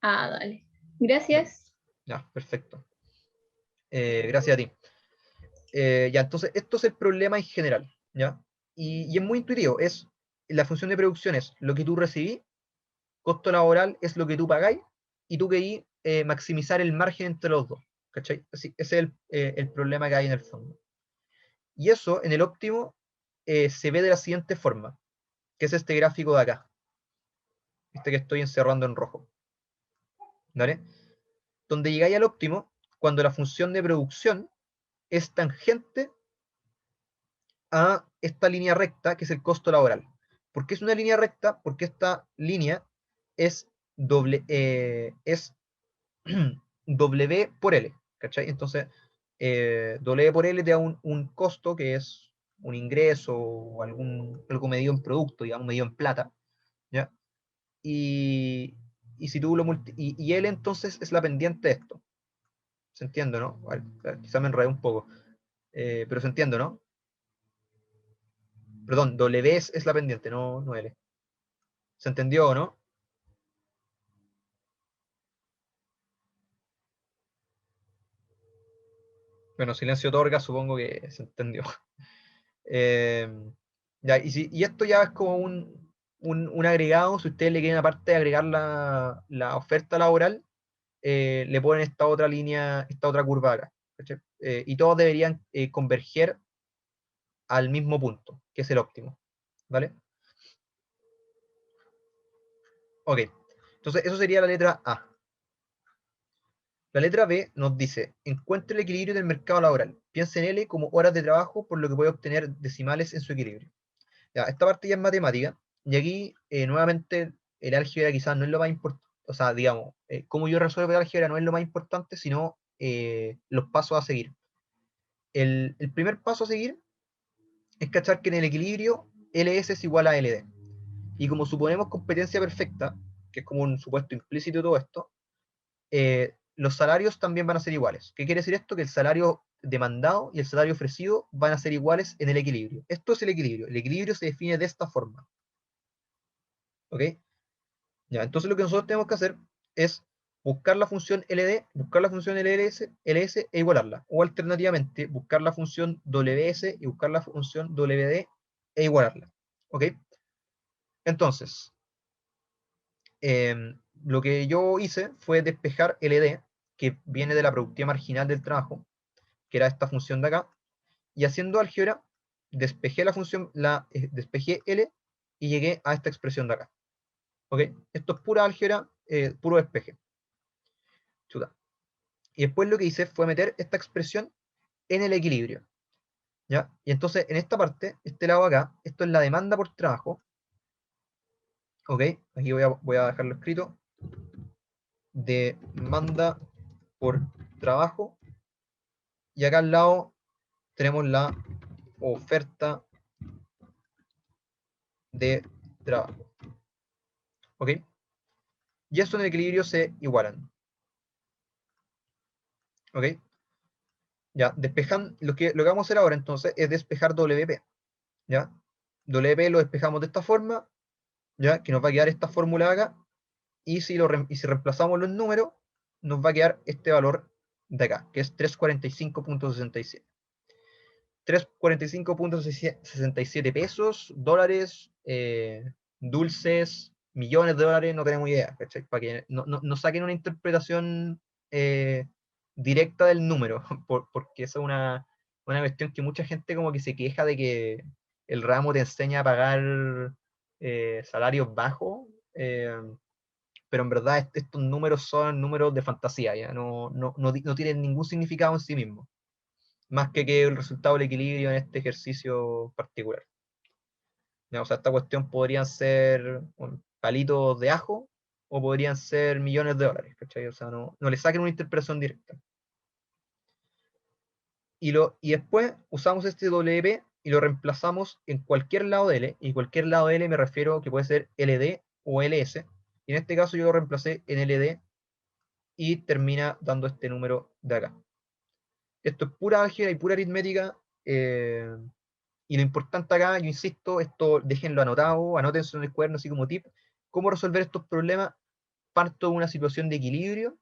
Ah, dale. Ya, Gracias. ya, perfecto. Gracias a ti. Ya, entonces, esto es el problema en general, ¿ya? Y es muy intuitivo, la función de producción es lo que tú recibís, costo laboral es lo que tú pagáis, y tú querís maximizar el margen entre los dos, ¿cachai? Ese es el problema que hay en el fondo. Y eso, en el óptimo, se ve de la siguiente forma, que es este gráfico de acá, este que estoy encerrando en rojo, ¿vale? Donde llegáis al óptimo cuando la función de producción es tangente a esta línea recta, que es el costo laboral. ¿Por qué es una línea recta? Porque esta línea es es W por L, ¿cachai? Entonces, W por L te da un costo que es un ingreso o algo medido en producto, digamos, medido en plata, ¿ya? Y si tú y L entonces es la pendiente de esto. ¿Se entiende, no? A ver, quizá me enredé un poco, pero se entiende, ¿no? Perdón, W es la pendiente, no L. ¿Se entendió o no? Bueno, silencio otorga, supongo que se entendió. Ya, y esto ya es como un agregado, si ustedes le quieren aparte de agregar la oferta laboral, le ponen esta otra línea, esta otra curva acá. ¿Cachai? Y todos deberían converger al mismo punto, que es el óptimo. ¿Vale? Ok, entonces eso sería la letra A. La letra B nos dice, encuentre el equilibrio del mercado laboral. Piensa en L como horas de trabajo, por lo que puede obtener decimales en su equilibrio. Ya, esta parte ya es matemática, y aquí nuevamente el álgebra quizás no es lo más importante, o sea, digamos, cómo yo resuelvo el álgebra no es lo más importante, sino los pasos a seguir. El primer paso a seguir es cachar que en el equilibrio LS es igual a LD. Y como suponemos competencia perfecta, que es como un supuesto implícito de todo esto, los salarios también van a ser iguales. ¿Qué quiere decir esto? Que el salario demandado y el salario ofrecido van a ser iguales en el equilibrio. Esto es el equilibrio. El equilibrio se define de esta forma. ¿Ok? Ya, entonces lo que nosotros tenemos que hacer es buscar la función LD, buscar la función LS e igualarla. O alternativamente, buscar la función WS y buscar la función WD e igualarla. ¿Ok? Entonces, lo que yo hice fue despejar LD, que viene de la productividad marginal del trabajo, que era esta función de acá, y haciendo álgebra, despejé la función, despejé L y llegué a esta expresión de acá. ¿Ok? Esto es pura álgebra, puro despeje. Chuta. Y después lo que hice fue meter esta expresión en el equilibrio. ¿Ya? Y entonces en esta parte, este lado acá, esto es la demanda por trabajo. ¿Ok? Aquí voy a dejarlo escrito. Demanda por trabajo. Y acá al lado tenemos la oferta de trabajo. ¿Ok? Y esto en el equilibrio se igualan. ¿Ok? Ya, despejan, lo que vamos a hacer ahora entonces es despejar WP. ¿Ya? WP lo despejamos de esta forma, ¿ya? Que nos va a quedar esta fórmula acá, y si reemplazamos los números, nos va a quedar este valor de acá, que es 345.67. 345.67 pesos, dólares, dulces, millones de dólares, no tenemos idea, ¿cachai? Para que no saquen una interpretación directa del número, porque eso es una cuestión que mucha gente como que se queja de que el ramo te enseña a pagar salarios bajos, pero en verdad estos números son números de fantasía, ¿ya? No tienen ningún significado en sí mismos, más que el resultado del equilibrio en este ejercicio particular. ¿Ya? O sea, esta cuestión podrían ser palitos de ajo o podrían ser millones de dólares, ¿cachai? O sea, no le saquen una interpretación directa. Y después usamos este WP y lo reemplazamos en cualquier lado de L, y cualquier lado de L me refiero que puede ser LD o LS, y en este caso yo lo reemplacé en LD y termina dando este número de acá. Esto es pura álgebra y pura aritmética, y lo importante acá, yo insisto, esto déjenlo anotado, anótense en el cuaderno así como tip, cómo resolver estos problemas. Parto de una situación de equilibrio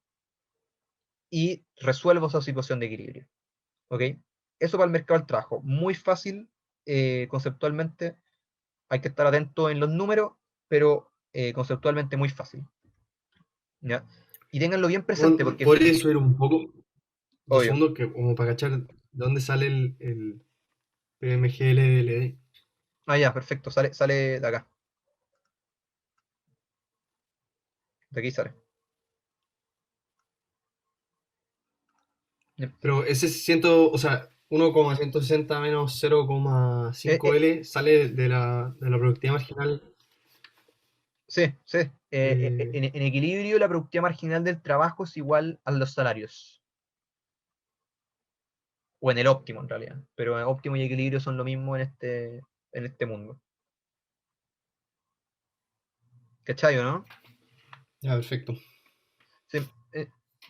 y resuelvo esa situación de equilibrio. ¿Ok? Eso para el mercado del trabajo. Muy fácil, conceptualmente. Hay que estar atento en los números, pero conceptualmente muy fácil. ¿Ya? Y ténganlo bien presente, porque ¿Podría subir un poco? Dos obvio. segundos, que, como para cachar de dónde sale el PMGLD. Ah, ya, perfecto. Sale de acá. De aquí sale. Pero ese siento, o sea, 1,160 menos 0,5L sale de la productividad marginal. Sí, sí. Eh, En equilibrio, la productividad marginal del trabajo es igual a los salarios. O en el óptimo, en realidad. Pero óptimo y equilibrio son lo mismo en este mundo. ¿Cachai, no? Ya, perfecto. Sí,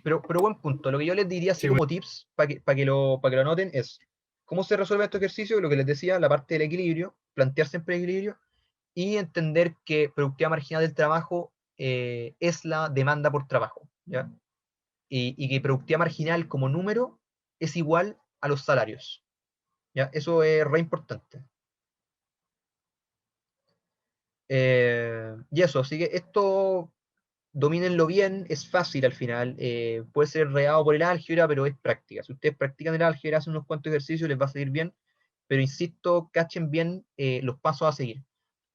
pero buen punto. Lo que yo les diría así Sí, como tips para que lo anoten es cómo se resuelve este ejercicio, lo que les decía, la parte del equilibrio, plantear siempre el equilibrio y entender que productividad marginal del trabajo es la demanda por trabajo, ¿ya? Y que productividad marginal como número es igual a los salarios, ¿ya? Eso es re importante. Y eso, así que esto domínenlo bien, es fácil al final, puede ser enredado por el álgebra, pero es práctica. Si ustedes practican el álgebra, hacen unos cuantos ejercicios, les va a salir bien, pero insisto, cachen bien los pasos a seguir.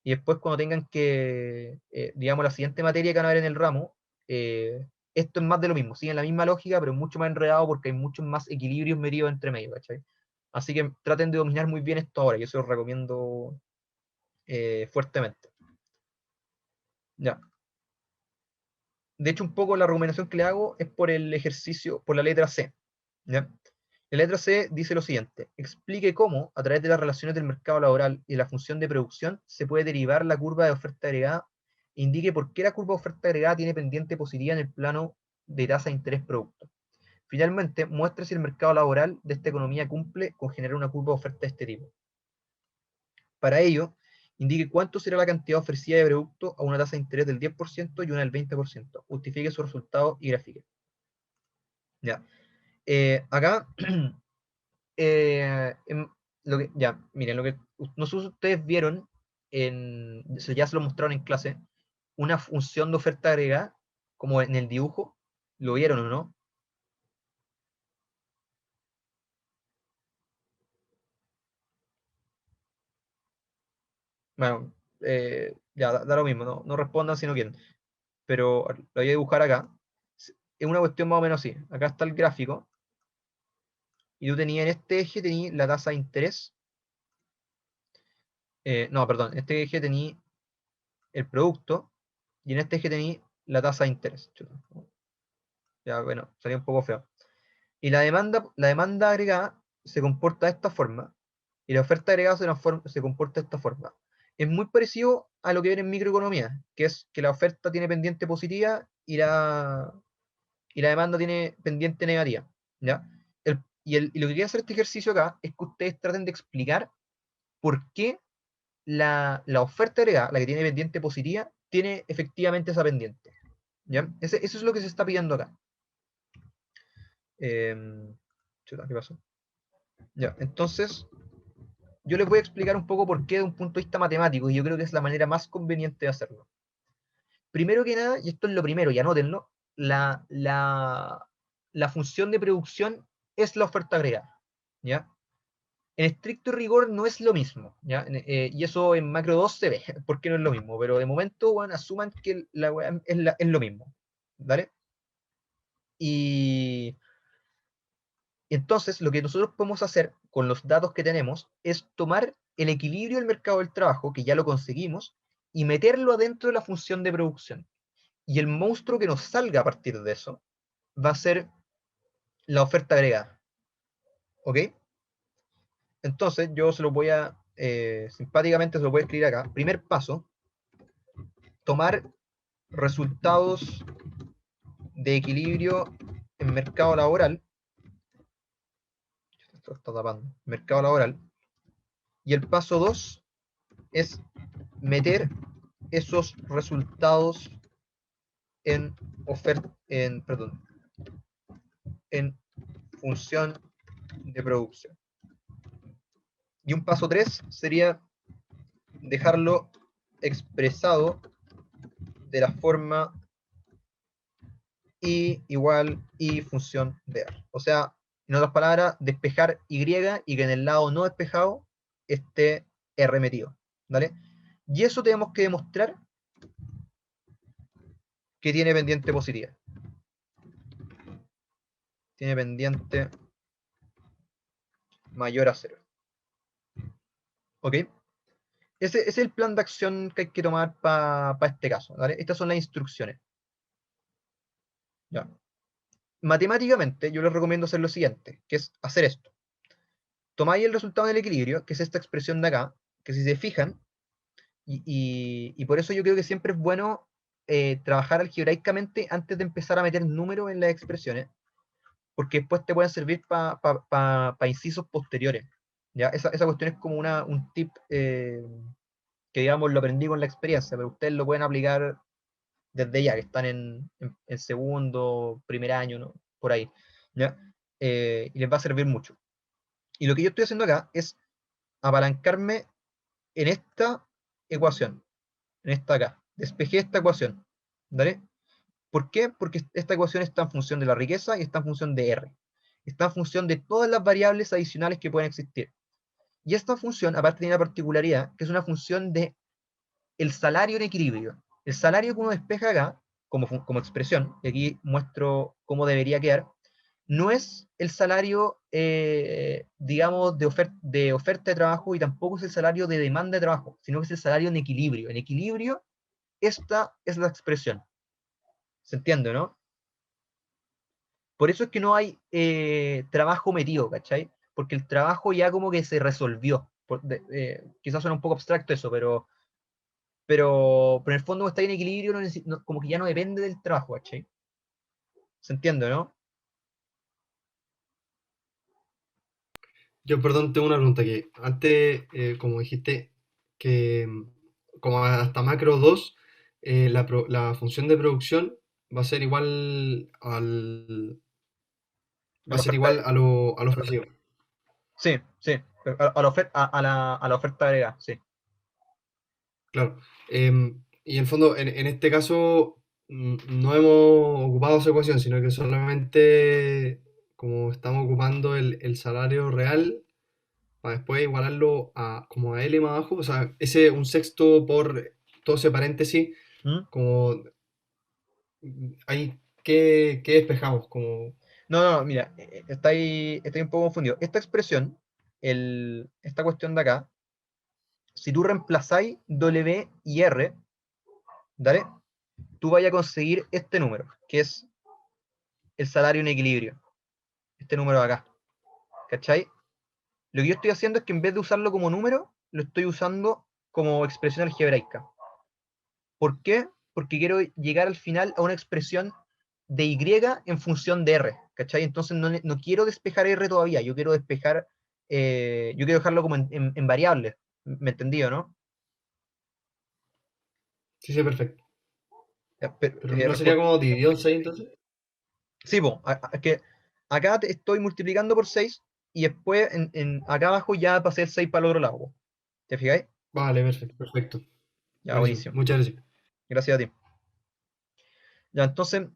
Y después cuando tengan que, digamos, la siguiente materia que van a ver en el ramo, esto es más de lo mismo, siguen la misma lógica, pero es mucho más enredado porque hay muchos más equilibrios medidos entre medio, ¿cachai? Así que traten de dominar muy bien esto ahora, yo se los recomiendo fuertemente. Ya. De hecho, un poco la recomendación que le hago es por el ejercicio, por la letra C. ¿Ya? La letra C dice lo siguiente: explique cómo, a través de las relaciones del mercado laboral y de la función de producción, se puede derivar la curva de oferta agregada. Indique por qué la curva de oferta agregada tiene pendiente positiva en el plano de tasa de interés producto. Finalmente, muestre si el mercado laboral de esta economía cumple con generar una curva de oferta de este tipo. Para ello, indique cuánto será la cantidad ofrecida de producto a una tasa de interés del 10% y una del 20%. Justifique su resultado y grafique. Ya. Acá, ya, miren, lo que nosotros ustedes vieron, ya se lo mostraron en clase, una función de oferta agregada, como en el dibujo, ¿lo vieron o no? Bueno, ya, da lo mismo, no respondan si no quieren, pero lo voy a dibujar acá. Es una cuestión más o menos así. Acá está el gráfico, y tú tenías en este eje tenías la tasa de interés. No, perdón, en este eje tenías el producto, y en este eje tenías la tasa de interés. Chuta. Ya, bueno, salió un poco feo. Y la demanda agregada se comporta de esta forma, y la oferta agregada se comporta de esta forma. Es muy parecido a lo que ven en microeconomía, que es que la oferta tiene pendiente positiva y la demanda tiene pendiente negativa. ¿Ya? Y lo que quiere hacer este ejercicio acá es que ustedes traten de explicar por qué la oferta agregada, la que tiene pendiente positiva, tiene efectivamente esa pendiente. ¿Ya? Eso es lo que se está pidiendo acá. Chuta, ¿qué pasó? Ya, entonces, yo les voy a explicar un poco por qué de un punto de vista matemático, y yo creo que es la manera más conveniente de hacerlo. Primero que nada, y esto es lo primero, y anótenlo, la función de producción es la oferta agregada. ¿Ya? En estricto rigor no es lo mismo, ¿ya? Y eso en macro 2 se ve, porque no es lo mismo, pero de momento, bueno, asuman que la weá es lo mismo, ¿vale? Y entonces lo que nosotros podemos hacer con los datos que tenemos es tomar el equilibrio del mercado del trabajo, que ya lo conseguimos, y meterlo adentro de la función de producción. Y el monstruo que nos salga a partir de eso va a ser la oferta agregada. ¿Ok? Entonces yo se lo voy a, simpáticamente se lo voy a escribir acá. Primer paso: tomar resultados de equilibrio en mercado laboral. Esto está tapando. Mercado laboral. Y el paso 2 es meter esos resultados en en función de producción. Y un paso 3 sería dejarlo expresado de la forma y igual y función de R. O sea, en otras palabras, despejar Y y que en el lado no despejado esté R metido. ¿Vale? Y eso tenemos que demostrar que tiene pendiente positiva. Tiene pendiente mayor a 0. ¿Ok? Ese es el plan de acción que hay que tomar para este caso, ¿vale? Estas son las instrucciones. Ya. Matemáticamente, yo les recomiendo hacer lo siguiente, que es hacer esto. Tomáis el resultado del equilibrio, que es esta expresión de acá, que si se fijan, y por eso yo creo que siempre es bueno trabajar algebraicamente antes de empezar a meter números en las expresiones, porque después te pueden servir para incisos posteriores. ¿Ya? Esa cuestión es como un tip que, digamos, lo aprendí con la experiencia, pero ustedes lo pueden aplicar desde ya, que están en segundo, primer año, ¿no? Por ahí. ¿Ya? Y les va a servir mucho. Y lo que yo estoy haciendo acá es apalancarme en esta ecuación, en esta acá. Despejé esta ecuación. ¿Vale? ¿Por qué? Porque esta ecuación está en función de la riqueza y está en función de R. Está en función de todas las variables adicionales que pueden existir. Y esta función, aparte, tiene una particularidad, que es una función de el salario en equilibrio. El salario que uno despeja acá, como expresión, y aquí muestro cómo debería quedar, no es el salario, digamos, de oferta de trabajo y tampoco es el salario de demanda de trabajo, sino que es el salario en equilibrio. En equilibrio, esta es la expresión. ¿Se entiende, no? Por eso es que no hay trabajo metido, ¿cachai? Porque el trabajo ya como que se resolvió. Quizás suena un poco abstracto eso, pero en el fondo está en equilibrio, como que ya no depende del trabajo, ¿cachai? ¿Se entiende, no? Yo, perdón, tengo una pregunta que antes, como dijiste, que como hasta macro 2, la función de producción va a ser igual va a ser igual a lo ofrecido. Sí, sí, a la oferta agregada, sí. Claro. Y en el fondo, en este caso, no hemos ocupado esa ecuación, sino que solamente como estamos ocupando el salario real para después igualarlo como a L más abajo, o sea, ese un sexto por todo ese paréntesis, como ahí, ¿qué despejamos? Como, No, mira, está ahí un poco confundido. Esta expresión, esta cuestión de acá, si tú reemplazáis W y R, ¿dale? Tú vayas a conseguir este número, que es el salario en equilibrio. Este número de acá. ¿Cachai? Lo que yo estoy haciendo es que en vez de usarlo como número, lo estoy usando como expresión algebraica. ¿Por qué? Porque quiero llegar al final a una expresión de Y en función de R, ¿cachai? Entonces no quiero despejar R todavía, yo quiero despejar, yo quiero dejarlo como en variables, ¿me entendido, no? sí, sí, perfecto. Ya, Pero ¿no sería como dividido en 6 entonces? Sí, es que acá te estoy multiplicando por 6 y después acá abajo ya pasé el 6 para el otro lado, po. ¿Te fijáis? Vale, perfecto. Ya, Buenísimo. buenísimo. Muchas gracias. Gracias a ti. Ya, entonces,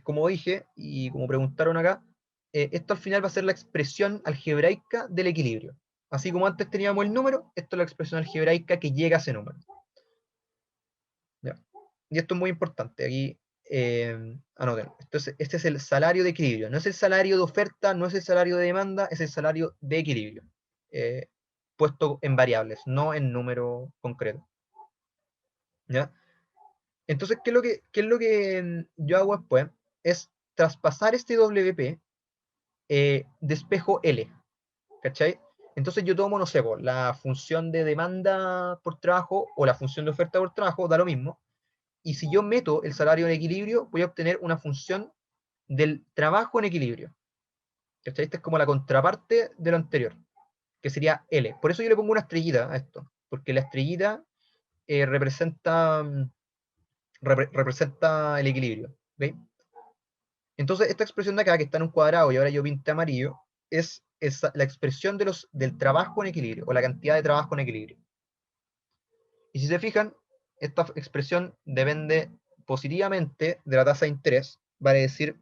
como dije, y como preguntaron acá, esto al final va a ser la expresión algebraica del equilibrio. Así como antes teníamos el número, esto es la expresión algebraica que llega a ese número. Ya. Y esto es muy importante. Aquí, anoten. Este es el salario de equilibrio. No es el salario de oferta, no es el salario de demanda, es el salario de equilibrio. Puesto en variables, no en número concreto. ¿Ya? Entonces, ¿qué es lo que yo hago después? Es traspasar este WP, despejo L, ¿cachai? Entonces yo tomo, no sé, la función de demanda por trabajo o la función de oferta por trabajo, da lo mismo, y si yo meto el salario en equilibrio, voy a obtener una función del trabajo en equilibrio, ¿cachai? Esta es como la contraparte de lo anterior, que sería L. Por eso yo le pongo una estrellita a esto, porque la estrellita representa el equilibrio, ¿veis? Entonces, esta expresión de acá, que está en un cuadrado y ahora yo pinté amarillo, es la expresión del trabajo en equilibrio, o la cantidad de trabajo en equilibrio. Y si se fijan, esta expresión depende positivamente de la tasa de interés, vale decir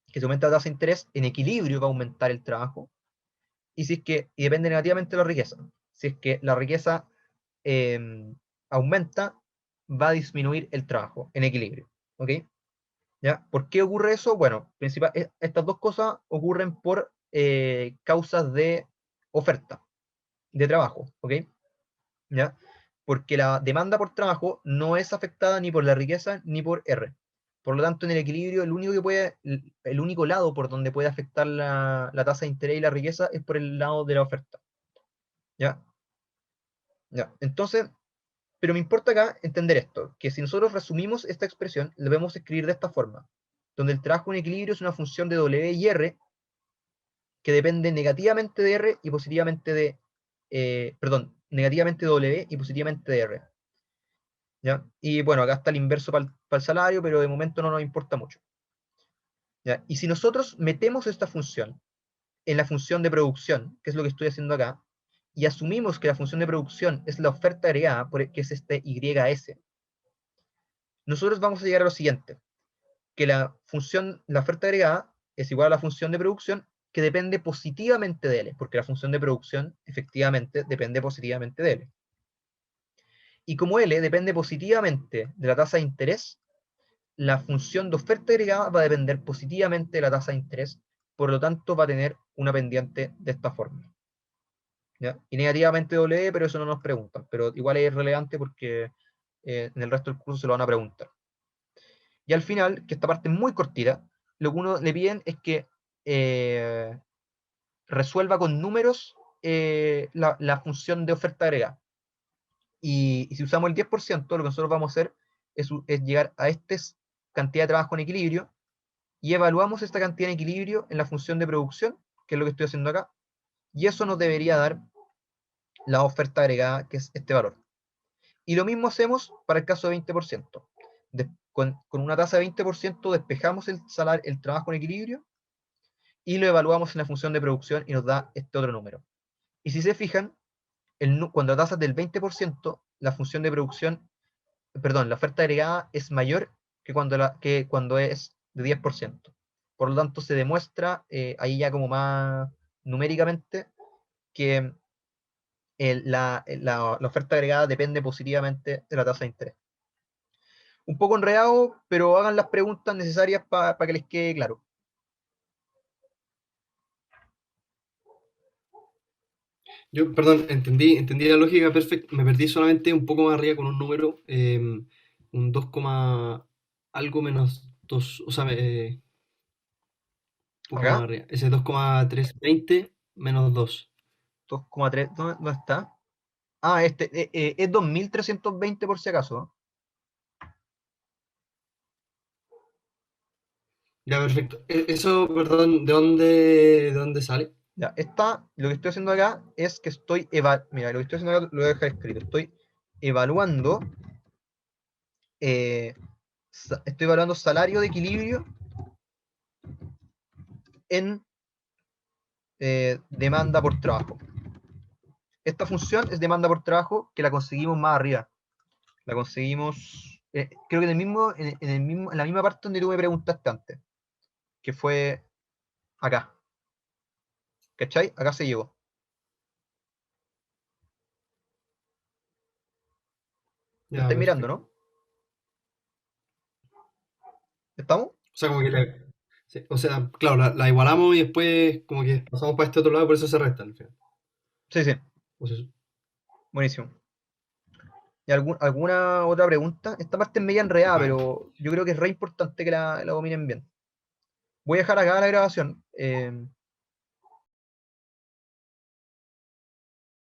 que si aumenta la tasa de interés, en equilibrio va a aumentar el trabajo, y depende negativamente de la riqueza. Si es que la riqueza aumenta, va a disminuir el trabajo en equilibrio. ¿Ok? ¿Ya? ¿Por qué ocurre eso? Bueno, estas dos cosas ocurren por causas de oferta, de trabajo, ¿ok? ¿Ya? Porque la demanda por trabajo no es afectada ni por la riqueza ni por R. Por lo tanto, en el equilibrio, el único lado por donde puede afectar la tasa de interés y la riqueza es por el lado de la oferta. ¿Ya? ¿Ya? Entonces, pero me importa acá entender esto, que si nosotros resumimos esta expresión, lo debemos escribir de esta forma, donde el trabajo en equilibrio es una función de W y R que depende negativamente de R y positivamente de, negativamente de W y positivamente de R. ¿Ya? Y bueno, acá está el inverso para el salario, pero de momento no nos importa mucho. ¿Ya? Y si nosotros metemos esta función en la función de producción, que es lo que estoy haciendo acá, y asumimos que la función de producción es la oferta agregada, que es este YS, nosotros vamos a llegar a lo siguiente, que la oferta agregada es igual a la función de producción que depende positivamente de L, porque la función de producción efectivamente depende positivamente de L. Y como L depende positivamente de la tasa de interés, la función de oferta agregada va a depender positivamente de la tasa de interés, por lo tanto va a tener una pendiente de esta forma. ¿Ya? Y negativamente W, pero eso no nos preguntan, pero igual es relevante porque en el resto del curso se lo van a preguntar. Y al final, que esta parte es muy cortita, lo que uno le piden es que resuelva con números la función de oferta agregada. Y si usamos el 10%, lo que nosotros vamos a hacer es llegar a esta cantidad de trabajo en equilibrio y evaluamos esta cantidad en equilibrio en la función de producción, que es lo que estoy haciendo acá, y eso nos debería dar la oferta agregada, que es este valor. Y lo mismo hacemos para el caso de 20%. Con una tasa de 20% despejamos el trabajo en equilibrio y lo evaluamos en la función de producción y nos da este otro número. Y si se fijan, cuando la tasa es del 20%, la función de producción, perdón, la oferta agregada es mayor que cuando es de 10%. Por lo tanto, se demuestra ahí ya como más numéricamente que la oferta agregada depende positivamente de la tasa de interés. Un poco enredado, pero hagan las preguntas necesarias para que les quede claro. Yo, perdón, entendí la lógica perfecta. Me perdí solamente un poco más arriba con un número, un 2, algo menos 2, o sea, un poco más ¿Acá? arriba. Ese 2,320 menos 2. 2,3, ¿dónde está? Ah, es 2320 por si acaso. Ya, perfecto. Eso, perdón, de dónde sale? Ya, lo que estoy haciendo acá es que mira, lo que estoy haciendo acá lo voy a dejar escrito. Estoy evaluando salario de equilibrio en demanda por trabajo. Esta función es demanda por trabajo que la conseguimos más arriba. La conseguimos, creo que en la misma parte donde tú me preguntaste antes, que fue acá. ¿Cachai? Acá se llegó. Lo Ya, estáis mirando, perfecto. ¿no? ¿Estamos? O sea, como que sí, o sea, claro, la igualamos y después como que pasamos para este otro lado, por eso se restan al final. Sí, sí. O sea, Buenísimo. ¿Y alguna otra pregunta? Esta parte es media enredada, vale. pero yo creo que es re importante que la dominen bien. Voy a dejar acá la grabación.